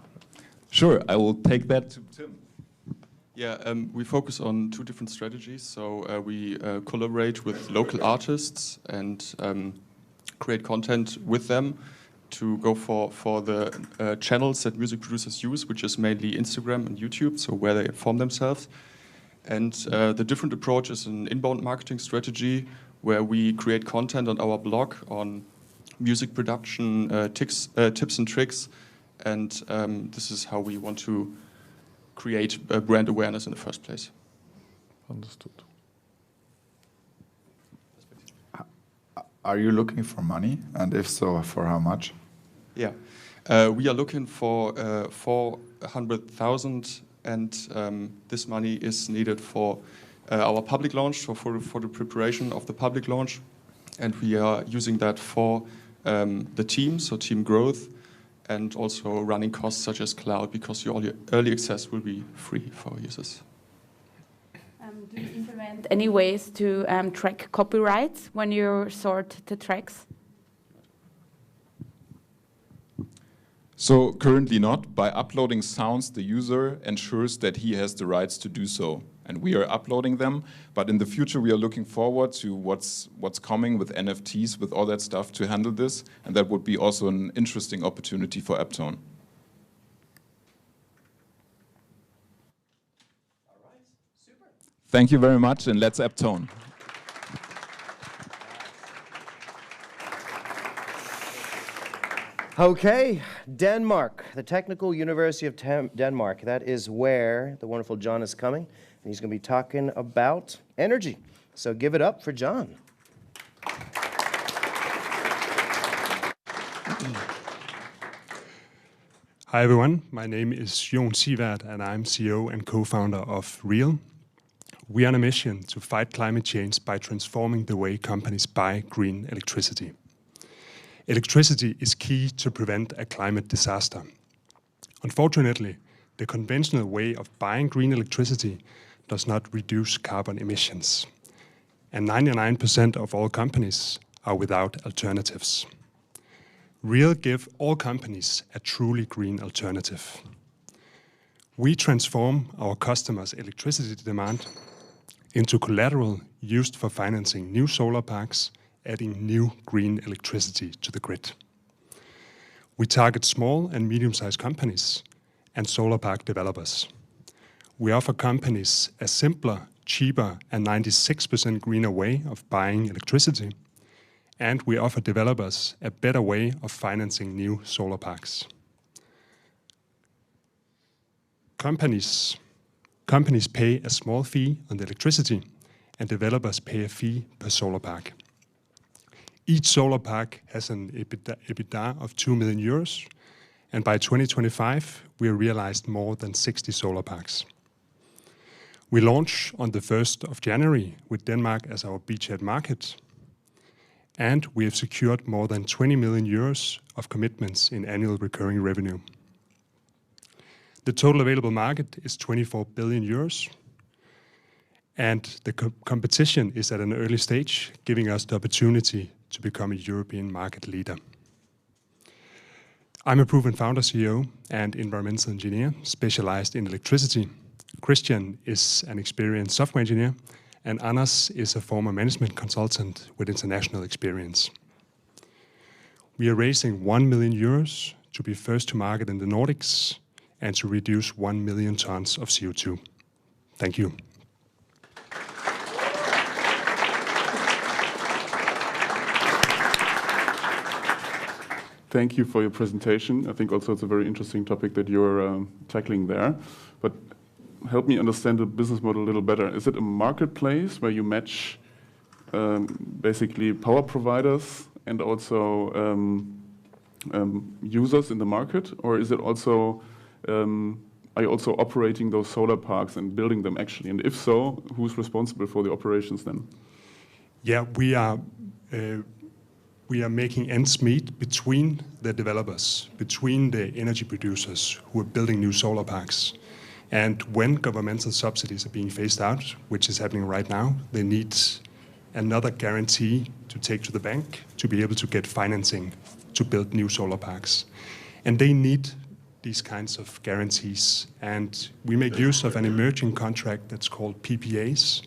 Sure, I will take that to Tim. Yeah, we focus on two different strategies. So we collaborate with local artists and create content with them to go for the channels that music producers use, which is mainly Instagram and YouTube, so where they inform themselves. And the different approach is an inbound marketing strategy where we create content on our blog on music production tips and tricks. And this is how we want to create brand awareness in the first place. Understood. Are you looking for money? And if so, for how much? Yeah, we are looking for 400,000, and this money is needed for our public launch, so for the preparation of the public launch. And we are using that for the team, so team growth, and also running costs such as cloud, because your early access will be free for users. Do you implement any ways to track copyrights when you sort the tracks? So currently not. By uploading sounds, the user ensures that he has the rights to do so. And we are uploading them. But in the future, we are looking forward to what's coming with NFTs, with all that stuff to handle this. And that would be also an interesting opportunity for Aptone. Thank you very much, and let's Aptone. Okay, Denmark, the Technical University of Denmark. That is where the wonderful John is coming, and he's going to be talking about energy. So give it up for John. Hi everyone, my name is Junee, and I'm CEO and co-founder of Real. We are on a mission to fight climate change by transforming the way companies buy green electricity. Electricity is key to prevent a climate disaster. Unfortunately, the conventional way of buying green electricity does not reduce carbon emissions. And 99% of all companies are without alternatives. Real give all companies a truly green alternative. We transform our customers' electricity demand into collateral used for financing new solar parks, adding new green electricity to the grid. We target small and medium-sized companies and solar park developers. We offer companies a simpler, cheaper, and 96% greener way of buying electricity, and we offer developers a better way of financing new solar parks. Companies pay a small fee on the electricity, and developers pay a fee per solar park. Each solar park has an EBITDA of 2 million euros, and by 2025, we realized more than 60 solar parks. We launch on the 1st of January with Denmark as our beachhead market, and we have secured more than 20 million euros of commitments in annual recurring revenue. The total available market is 24 billion euros, and the competition is at an early stage, giving us the opportunity to become a European market leader. I'm a proven founder, CEO, and environmental engineer specialized in electricity. Christian is an experienced software engineer, and Anders is a former management consultant with international experience. We are raising 1 million euros to be first to market in the Nordics and to reduce 1 million tons of CO2. Thank you. Thank you for your presentation. I think also it's a very interesting topic that you're tackling there. But help me understand the business model a little better. Is it a marketplace where you match basically power providers and also users in the market? Or is it also, are you also operating those solar parks and building them actually? And if so, who's responsible for the operations then? Yeah, we are making ends meet between the developers, between the energy producers who are building new solar parks. And when governmental subsidies are being phased out, which is happening right now, they need another guarantee to take to the bank to be able to get financing to build new solar parks. And they need these kinds of guarantees. And we make use of an emerging contract that's called PPAs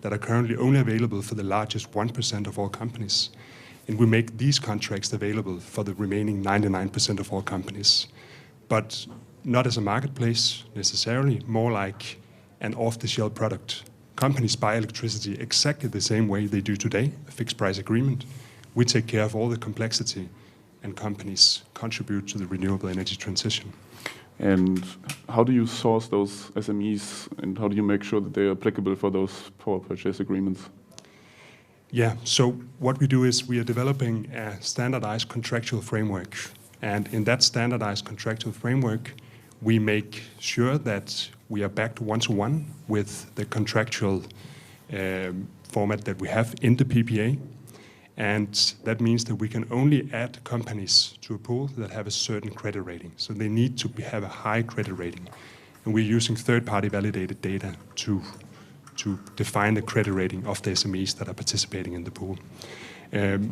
that are currently only available for the largest 1% of all companies. And we make these contracts available for the remaining 99% of all companies. But not as a marketplace necessarily, more like an off-the-shelf product. Companies buy electricity exactly the same way they do today, a fixed price agreement. We take care of all the complexity, and companies contribute to the renewable energy transition. And how do you source those SMEs, and how do you make sure that they are applicable for those power purchase agreements? Yeah, so what we do is we are developing a standardized contractual framework. And in that standardized contractual framework, we make sure that we are backed one-to-one with the contractual format that we have in the PPA. And that means that we can only add companies to a pool that have a certain credit rating. So they need to have a high credit rating. And we're using third-party validated data to define the credit rating of the SMEs that are participating in the pool.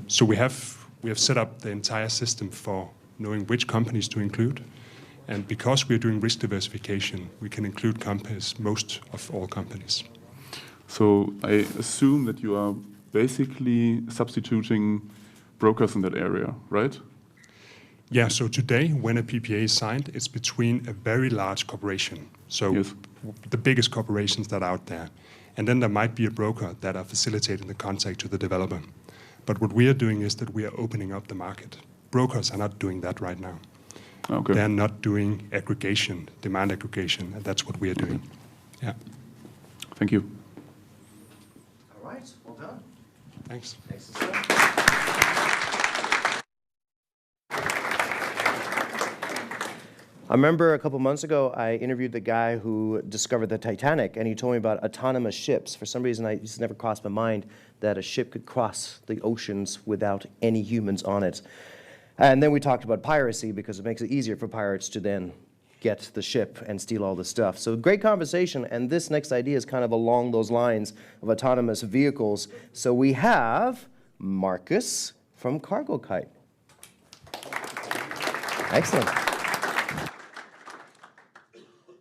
So we have set up the entire system for knowing which companies to include. And because we're doing risk diversification, we can include companies, most of all companies. So I assume that you are basically substituting brokers in that area, right? Yeah, so today, when a PPA is signed, it's between a very large corporation. So the biggest corporations that are out there. And then there might be a broker that are facilitating the contact to the developer. But what we are doing is that we are opening up the market. Brokers are not doing that right now. Okay. They're not doing aggregation, demand aggregation, and that's what we are doing. Yeah. Thank you. All right, well done. Thanks. I remember a couple months ago, I interviewed the guy who discovered the Titanic, and he told me about autonomous ships. For some reason, it's never crossed my mind that a ship could cross the oceans without any humans on it. And then we talked about piracy, because it makes it easier for pirates to then get the ship and steal all the stuff. So great conversation, and this next idea is kind of along those lines of autonomous vehicles. So we have Marcus from CargoKite. Excellent.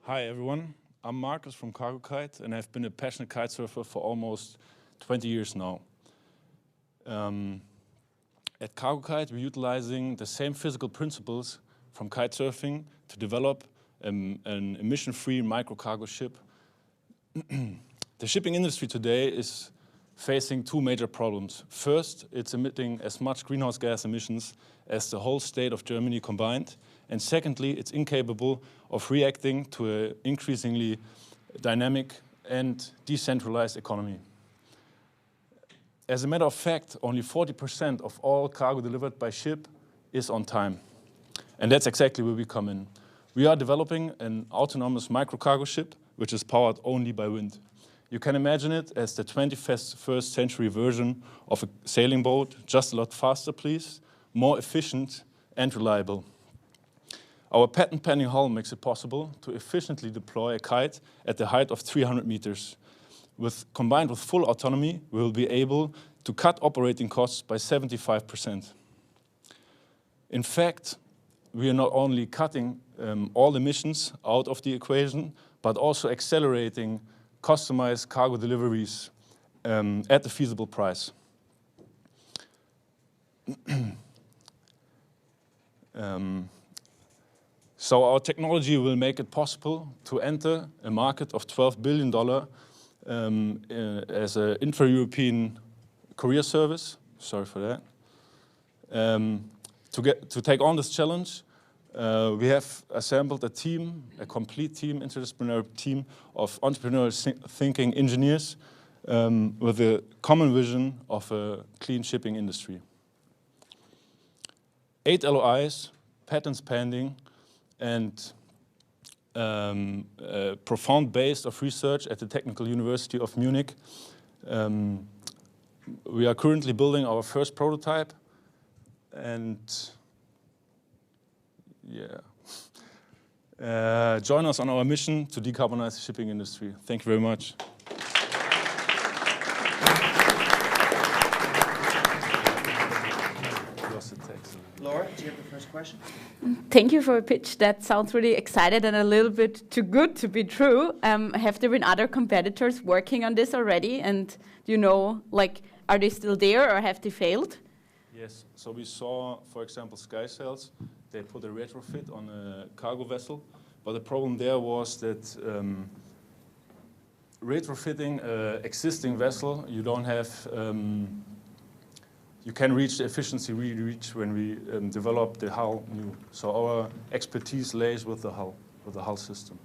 Hi everyone, I'm Marcus from CargoKite, and I've been a passionate kite surfer for almost 20 years now. At CargoKite, we're utilizing the same physical principles from kite surfing to develop an emission-free micro-cargo ship. The shipping industry today is facing two major problems. First, it's emitting as much greenhouse gas emissions as the whole state of Germany combined. And secondly, it's incapable of reacting to an increasingly dynamic and decentralized economy. As a matter of fact, only 40% of all cargo delivered by ship is on time. And that's exactly where we come in. We are developing an autonomous micro-cargo ship, which is powered only by wind. You can imagine it as the 21st century version of a sailing boat, just a lot faster, please, more efficient and reliable. Our patent-pending hull makes it possible to efficiently deploy a kite at the height of 300 meters. Combined with full autonomy, we will be able to cut operating costs by 75%. In fact, we are not only cutting all emissions out of the equation, but also accelerating customized cargo deliveries at a feasible price. So our technology will make it possible to enter a market of $12 billion as an intra-European courier service. Sorry for that. To take on this challenge, we have assembled a team, a complete team, interdisciplinary team of entrepreneurial thinking engineers with a common vision of a clean shipping industry. 8 LOIs, patents pending, and a profound base of research at the Technical University of Munich. We are currently building our first prototype, and join us on our mission to decarbonize the shipping industry. Thank you very much. Laura, do you have the first question? Thank you for a pitch. That sounds really excited and a little bit too good to be true. Have there been other competitors working on this already? And do you know, like, are they still there or have they failed? Yes, so we saw, for example, SkySails. They put a retrofit on a cargo vessel, but the problem there was that retrofitting an existing vessel, you don't have, you can reach the efficiency we reach when we develop the hull new. So our expertise lays with the hull system.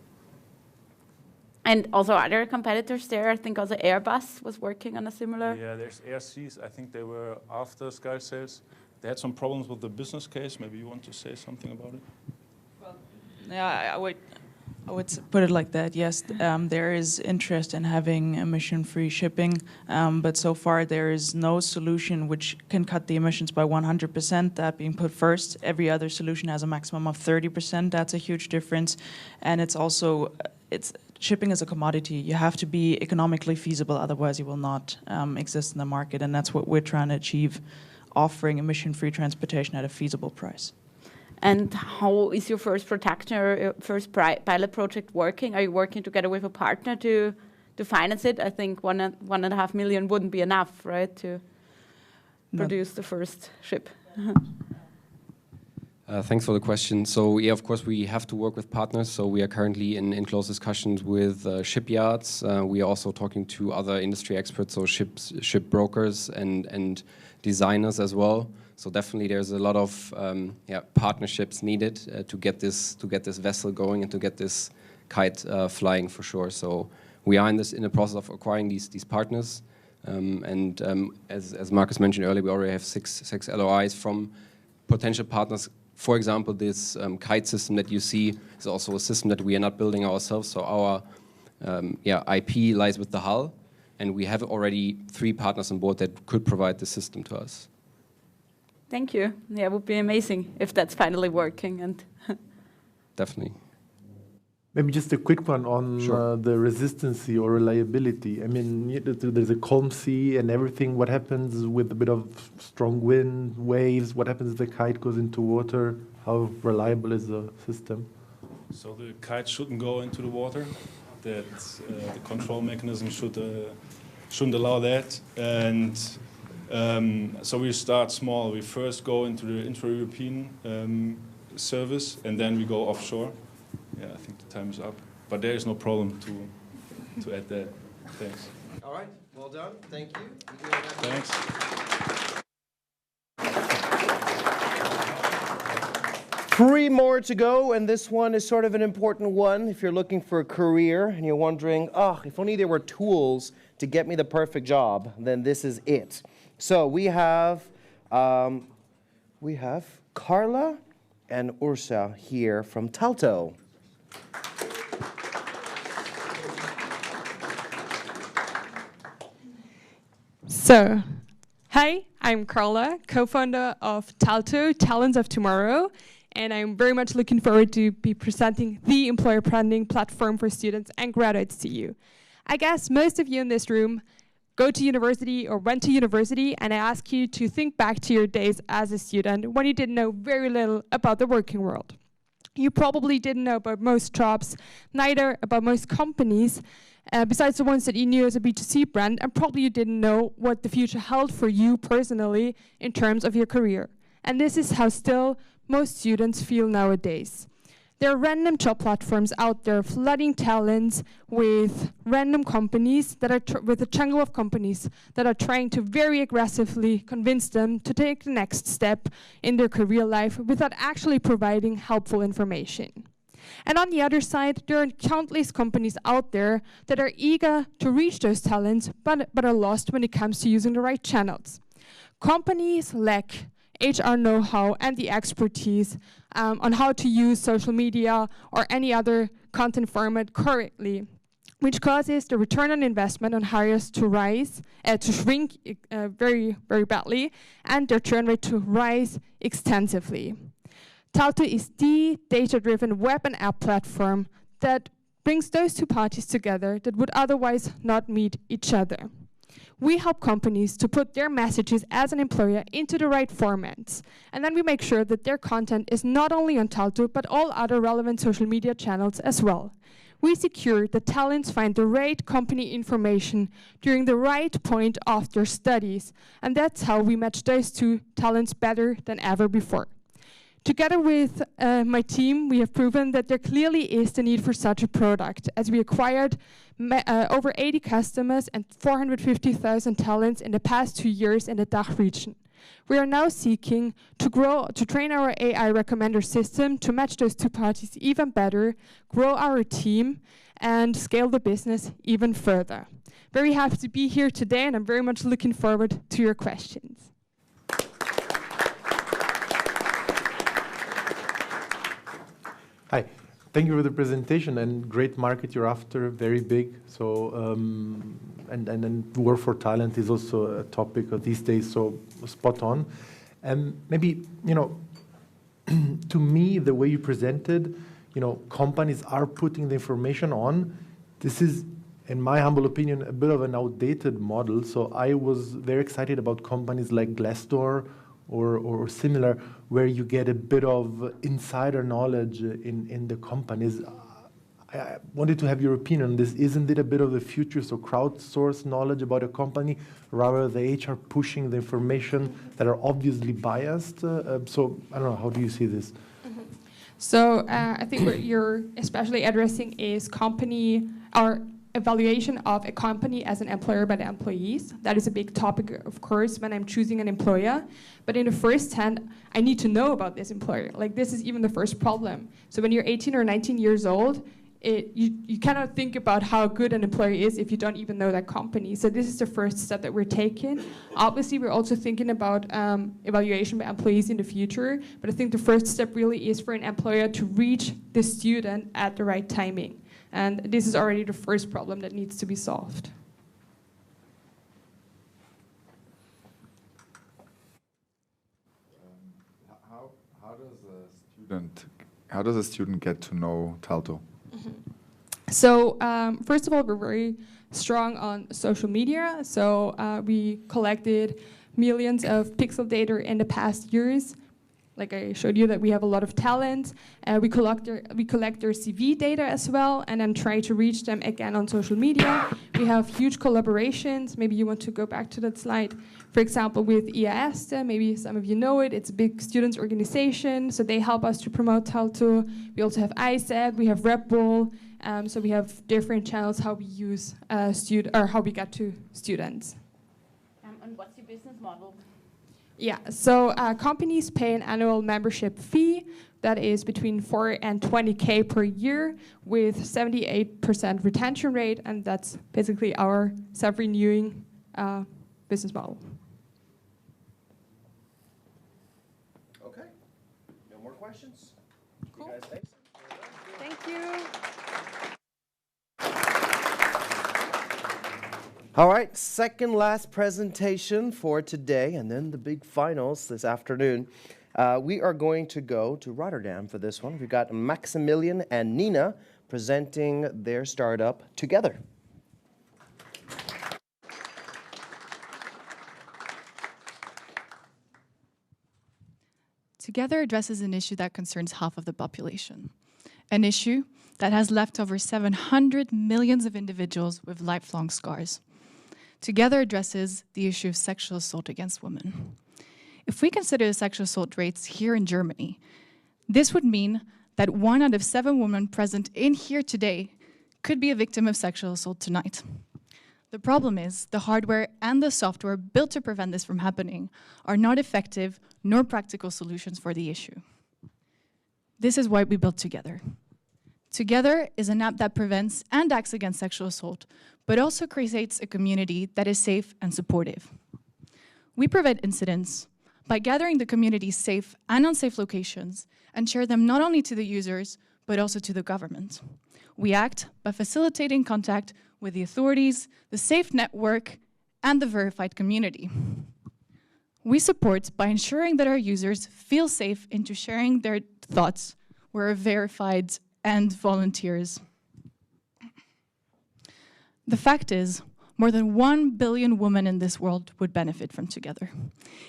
And also other competitors there, I think also Airbus was working on a similar. Yeah, there's AirSeas. I think they were after SkySails. They had some problems with the business case. Maybe you want to say something about it? Well, yeah, I would put it like that. Yes, there is interest in having emission-free shipping, but so far there is no solution which can cut the emissions by 100%. That being put first, every other solution has a maximum of 30%. That's a huge difference, and it's also shipping is a commodity. You have to be economically feasible, otherwise you will not exist in the market, and that's what we're trying to achieve, offering emission-free transportation at a feasible price. And how is your first pilot project working? Are you working together with a partner to finance it? I think 1.5 million wouldn't be enough, right, to produce the first ship. Thanks for the question. So yeah, of course, we have to work with partners. So we are currently in close discussions with shipyards. We are also talking to other industry experts, so ship brokers and designers as well. So definitely, there's a lot of partnerships needed to get this vessel going and to get this kite flying for sure. So we are in the process of acquiring these partners. As Marcus mentioned earlier, we already have six LOIs from potential partners. For example, this kite system that you see is also a system that we are not building ourselves. So our IP lies with the hull, and we have already 3 partners on board that could provide the system to us. Thank you. Yeah, it would be amazing if that's finally working. And definitely. Maybe just a quick one on the resistancy or reliability. I mean, there's a calm sea and everything. What happens with a bit of strong wind, waves? What happens if the kite goes into water? How reliable is the system? So the kite shouldn't go into the water. That the control mechanism shouldn't allow that. And so we start small. We first go into the intra-European service, and then we go offshore. Yeah, I think the time is up. But there is no problem to add that. Thanks. All right, well done. Thank you. Thanks. Three more to go, and this one is sort of an important one. If you're looking for a career and you're wondering, oh, if only there were tools to get me the perfect job, then this is it. So we have Carla and Ursa here from Talto. So, hi, I'm Carla, co-founder of Talto, Talents of Tomorrow, and I'm very much looking forward to be presenting the employer branding platform for students and graduates to you. I guess most of you in this room go to university or went to university, and I ask you to think back to your days as a student when you didn't know very little about the working world. You probably didn't know about most jobs, neither about most companies, besides the ones that you knew as a B2C brand, and probably you didn't know what the future held for you personally in terms of your career. And this is how still most students feel nowadays. There are random job platforms out there flooding talents with random companies that are with a jungle of companies that are trying to very aggressively convince them to take the next step in their career life without actually providing helpful information. And on the other side, there are countless companies out there that are eager to reach those talents, but are lost when it comes to using the right channels. Companies lack HR know-how and the expertise on how to use social media or any other content format correctly, which causes the return on investment on hires to shrink very, very badly, and their churn rate to rise extensively. Talto is the data-driven web and app platform that brings those two parties together that would otherwise not meet each other. We help companies to put their messages as an employer into the right formats. And then we make sure that their content is not only on Talto, but all other relevant social media channels as well. We secure that talents find the right company information during the right point of their studies. And that's how we match those two talents better than ever before. Together with my team, we have proven that there clearly is the need for such a product, as we acquired over 80 customers and 450,000 talents in the past 2 years in the DACH region. We are now seeking to train our AI recommender system to match those two parties even better, grow our team, and scale the business even further. Very happy to be here today, and I'm very much looking forward to your questions. Hi, thank you for the presentation, and great market you're after, very big. So, and war for talent is also a topic of these days, so spot on. And maybe, you know, to me, the way you presented, you know, companies are putting the information on. This is, in my humble opinion, a bit of an outdated model. So I was very excited about companies like Glassdoor or similar, where you get a bit of insider knowledge in the companies. I wanted to have your opinion on this. Isn't it a bit of the future, so crowdsource knowledge about a company, rather the HR pushing the information that are obviously biased? So I don't know, how do you see this? So I think what you're especially addressing is company or evaluation of a company as an employer by the employees. That is a big topic, of course, when I'm choosing an employer. But in the first hand, I need to know about this employer. Like, this is even the first problem. So when you're 18 or 19 years old, you cannot think about how good an employer is if you don't even know that company. So this is the first step that we're taking. Obviously, we're also thinking about evaluation by employees in the future. But I think the first step really is for an employer to reach the student at the right timing. And this is already the first problem that needs to be solved. How does a student get to know Talto? So first of all, we're very strong on social media. So we collected millions of pixel data in the past years. Like I showed you, that we have a lot of talent. We collect their CV data as well, and then try to reach them again on social media. We have huge collaborations. Maybe you want to go back to that slide. For example, with AAIA, maybe some of you know it. It's a big students organization, so they help us to promote Talto. We also have ISED, we have Red Bull. So we have different channels how we use how we get to students. And what's your business model? Yeah, so companies pay an annual membership fee that is between 4 and 20K per year with 78% retention rate, and that's basically our self-renewing business model. Okay, no more questions? Cool. You guys, Thank you. All right, second last presentation for today, and then the big finals this afternoon. We are going to go to Rotterdam for this one. We've got Maximilian and Nina presenting their startup Together. Together addresses an issue that concerns half of the population. An issue that has left over 700 million of individuals with lifelong scars. Together addresses the issue of sexual assault against women. If we consider the sexual assault rates here in Germany, this would mean that 1 out of 7 women present in here today could be a victim of sexual assault tonight. The problem is the hardware and the software built to prevent this from happening are not effective nor practical solutions for the issue. This is why we built Together. Together is an app that prevents and acts against sexual assault, but also creates a community that is safe and supportive. We prevent incidents by gathering the community's safe and unsafe locations and share them not only to the users, but also to the government. We act by facilitating contact with the authorities, the safe network, and the verified community. We support by ensuring that our users feel safe into sharing their thoughts. We're verified and volunteers. The fact is, more than 1 billion women in this world would benefit from together,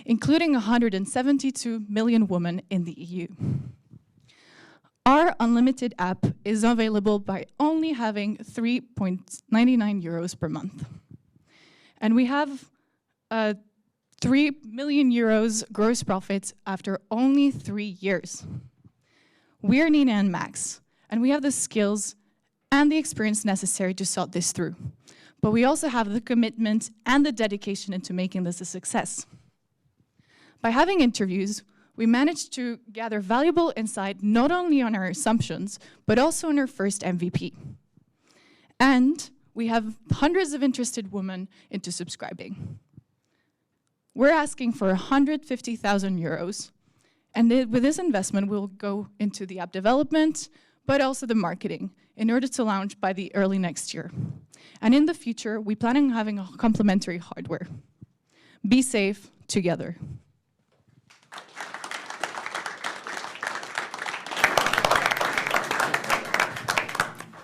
including 172 million women in the EU. Our unlimited app is available by only having 3.99 euros per month. And we have 3 million euros gross profits after only 3 years. We're Nina and Max, and we have the skills and the experience necessary to sort this through. But we also have the commitment and the dedication into making this a success. By having interviews, we managed to gather valuable insight not only on our assumptions, but also on our first MVP. And we have hundreds of interested women into subscribing. We're asking for 150,000 euros, and with this investment, we'll go into the app development, but also the marketing, in order to launch by the early next year. And in the future, we plan on having a complementary hardware. Be safe together.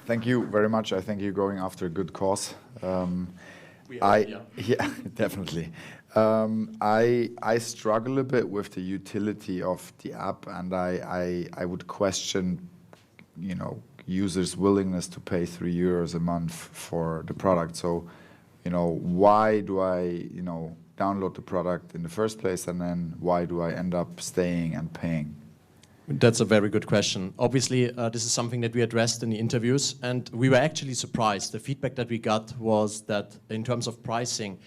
Thank you very much. I think you're going after a good cause. Yeah, definitely. I struggle a bit with the utility of the app, and I would question, users' willingness to pay €3 a month for the product. So, why do I, download the product in the first place, and then why do I end up staying and paying? That's a very good question. Obviously, this is something that we addressed in the interviews, and we were actually surprised. The feedback that we got was that in terms of pricing,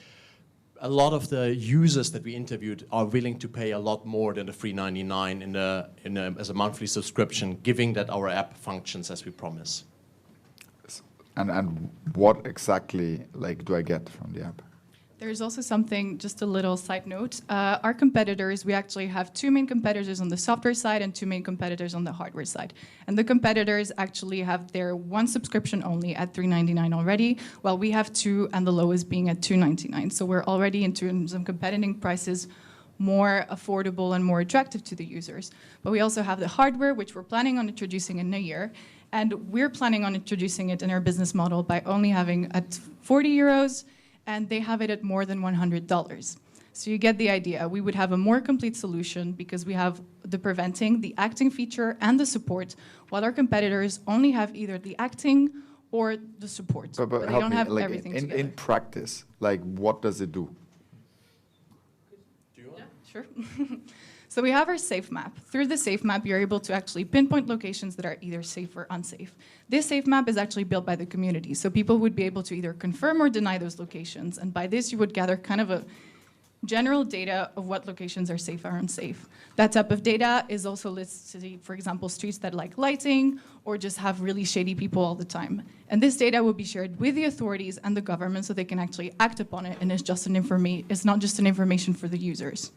a lot of the users that we interviewed are willing to pay a lot more than the $3.99 as a monthly subscription, given that our app functions as we promise. And what exactly do I get from the app? There's also something, just a little side note. Our competitors, we actually have 2 main competitors on the software side and 2 main competitors on the hardware side. And the competitors actually have their 1 subscription only at $3.99 already, while we have 2, and the lowest being at $2.99. So we're already, in terms of competing prices, more affordable and more attractive to the users. But we also have the hardware, which we're planning on introducing in a year. And we're planning on introducing it in our business model by only having at 40 euros, and they have it at more than $100. So you get the idea. We would have a more complete solution because we have the preventing, the acting feature, and the support, while our competitors only have either the acting or the support. But they don't have everything together. In practice, what does it do? Yeah, sure. So we have our safe map. Through the safe map, you're able to actually pinpoint locations that are either safe or unsafe. This safe map is actually built by the community, so people would be able to either confirm or deny those locations. And by this, you would gather kind of a general data of what locations are safe or unsafe. That type of data is also listed, for example, streets that like lighting or just have really shady people all the time. And this data will be shared with the authorities and the government so they can actually act upon it, and it's not just an information for the users.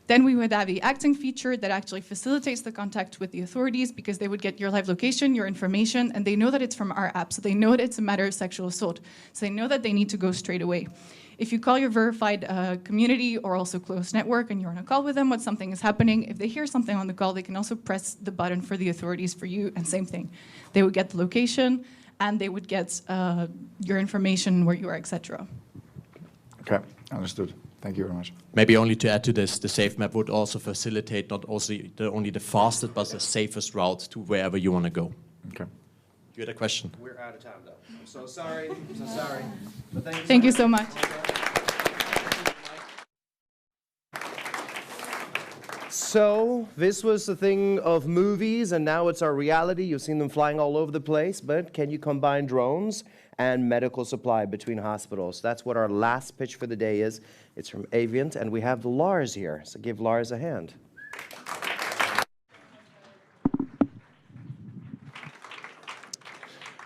Then we would have the acting feature that actually facilitates the contact with the authorities, because they would get your live location, your information, and they know that it's from our app. So they know that it's a matter of sexual assault. So they know that they need to go straight away. If you call your verified community or also close network and you're on a call with them when something is happening, if they hear something on the call, they can also press the button for the authorities for you, and same thing. They would get the location, and they would get your information, where you are, etc. Okay, understood. Thank you very much. Maybe only to add to this, the safe map would also facilitate not only the fastest, but the safest route to wherever you want to go. Okay. You had a question? We're out of time, though. I'm so sorry. I'm so sorry. But thank you so much. So this was the thing of movies, and now it's our reality. You've seen them flying all over the place, but can you combine drones and medical supply between hospitals? That's what our last pitch for the day is. It's from Aviant, and we have the Lars here, so give Lars a hand.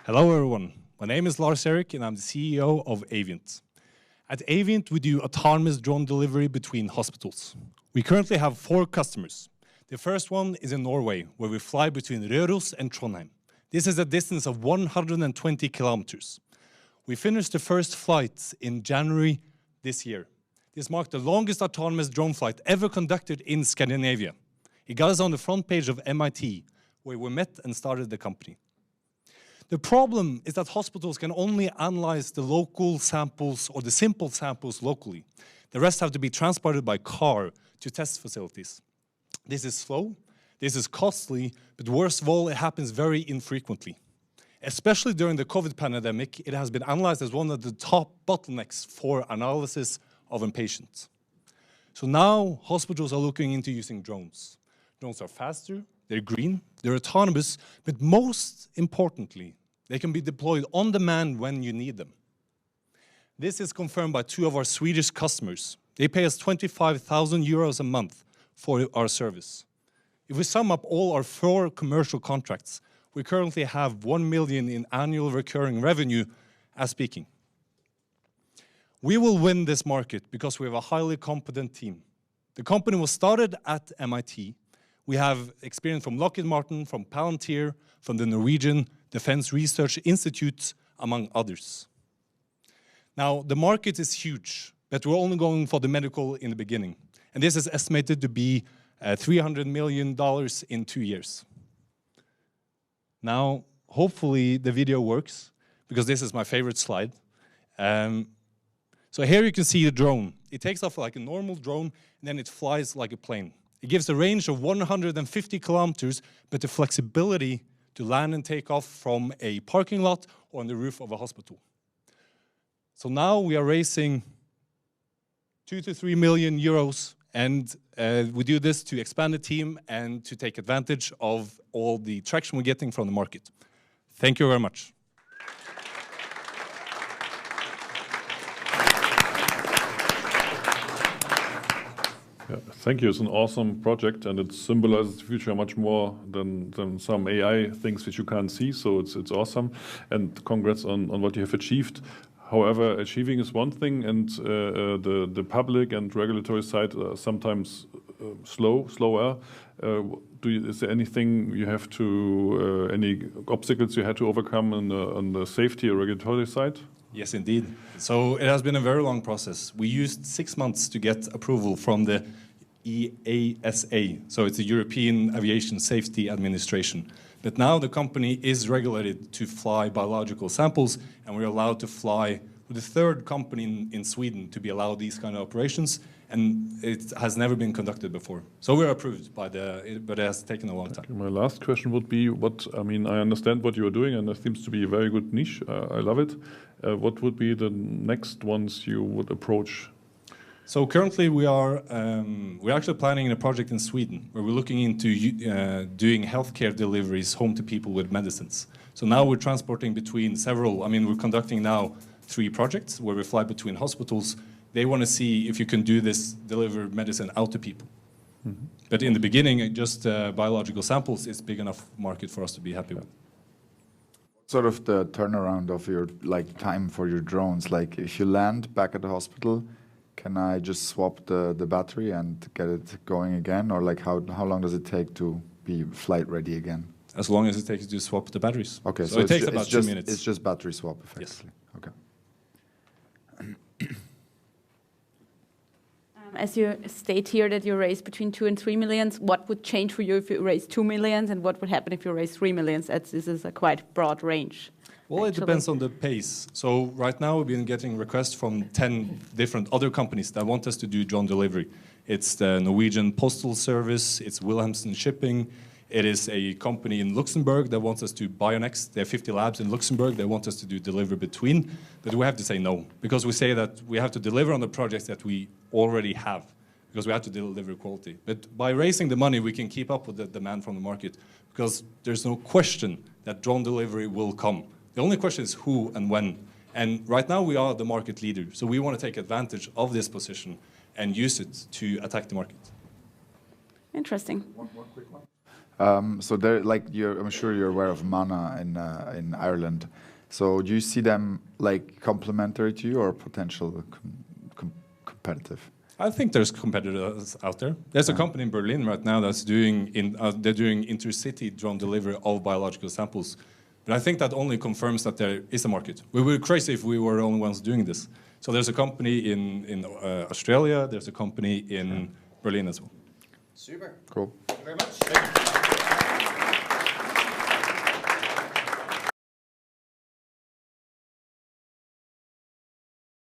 Hello everyone, my name is Lars Erik and I'm the CEO of Aviant. At Aviant we do autonomous drone delivery between hospitals. We currently have 4 customers. The first one is in Norway, where we fly between Røros and Trondheim. This is a distance of 120 kilometers. We finished the first flight in January this year. This marked the longest autonomous drone flight ever conducted in Scandinavia. It got us on the front page of MIT, where we met and started the company. The problem is that hospitals can only analyze the local samples or the simple samples locally. The rest have to be transported by car to test facilities. This is slow, this is costly, but worst of all, it happens very infrequently. Especially during the COVID pandemic, it has been analyzed as one of the top bottlenecks for analysis of inpatients. So now hospitals are looking into using drones. Drones are faster, they're green, they're autonomous, but most importantly, they can be deployed on demand when you need them. This is confirmed by 2 of our Swedish customers. They pay us 25,000 euros a month for our service. If we sum up all our 4 commercial contracts, we currently have 1 million in annual recurring revenue as speaking. We will win this market because we have a highly competent team. The company was started at MIT. We have experience from Lockheed Martin, from Palantir, from the Norwegian Defense Research Institute, among others. Now, the market is huge, but we're only going for the medical in the beginning. And this is estimated to be $300 million in 2 years. Now, hopefully the video works, because this is my favorite slide. So here you can see the drone. It takes off like a normal drone, and then it flies like a plane. It gives a range of 150 kilometers, but the flexibility to land and take off from a parking lot or on the roof of a hospital. So now we are raising 2 to 3 million euros, and we do this to expand the team and to take advantage of all the traction we're getting from the market. Thank you very much. Yeah, thank you. It's an awesome project, and it symbolizes the future much more than some AI things which you can't see. So it's awesome, and congrats on what you have achieved. However, achieving is one thing, and the public and regulatory side are sometimes slower. Is there anything you have to, any obstacles you had to overcome on the safety or regulatory side? Yes, indeed. So it has been a very long process. We used 6 months to get approval from the EASA, so it's the European Aviation Safety Administration. But now the company is regulated to fly biological samples, and we're allowed to fly with the 3rd company in Sweden to be allowed these kind of operations, and it has never been conducted before. So we're approved by but it has taken a long time. My last question would be, I understand what you are doing, and it seems to be a very good niche. I love it. What would be the next ones you would approach? So currently we're actually planning a project in Sweden where we're looking into doing healthcare deliveries home to people with medicines. So now we're transporting between we're conducting now 3 projects where we fly between hospitals. They want to see if you can do this, deliver medicine out to people. Mm-hmm. But in the beginning, just biological samples is big enough market for us to be happy with. Sort of the turnaround of your time for your drones, like if you land back at the hospital, can I just swap the battery and get it going again, or how long does it take to be flight ready again? As long as it takes to swap the batteries. Okay, so it takes about 2 minutes. It's just battery swap, effectively. Yes. Okay. As you state here that you raise between 2 and 3 million, what would change for you if you raise 2 million, and what would happen if you raise 3 million? This is a quite broad range. Well, it depends on the pace. So right now we've been getting requests from 10 different other companies that want us to do drone delivery. It's the Norwegian Postal Service, it's Wilhelmsen Shipping, it is a company in Luxembourg that wants us to Bionex. They have 50 labs in Luxembourg. They want us to do delivery between, but we have to say no, because we say that we have to deliver on the projects that we already have, because we have to deliver quality. But by raising the money, we can keep up with the demand from the market, because there's no question that drone delivery will come. The only question is who and when. And right now we are the market leader, so we want to take advantage of this position and use it to attack the market. Interesting. One quick one. So there, I'm sure you're aware of Mana in Ireland. So do you see them complementary to you or potential competitive? I think there's competitors out there. There's a company in Berlin right now that's doing intercity drone delivery of biological samples. But I think that only confirms that there is a market. We would be crazy if we were the only ones doing this. So there's a company in Australia. There's a company in Berlin as well. Super. Cool. Thank you very much. Thank you.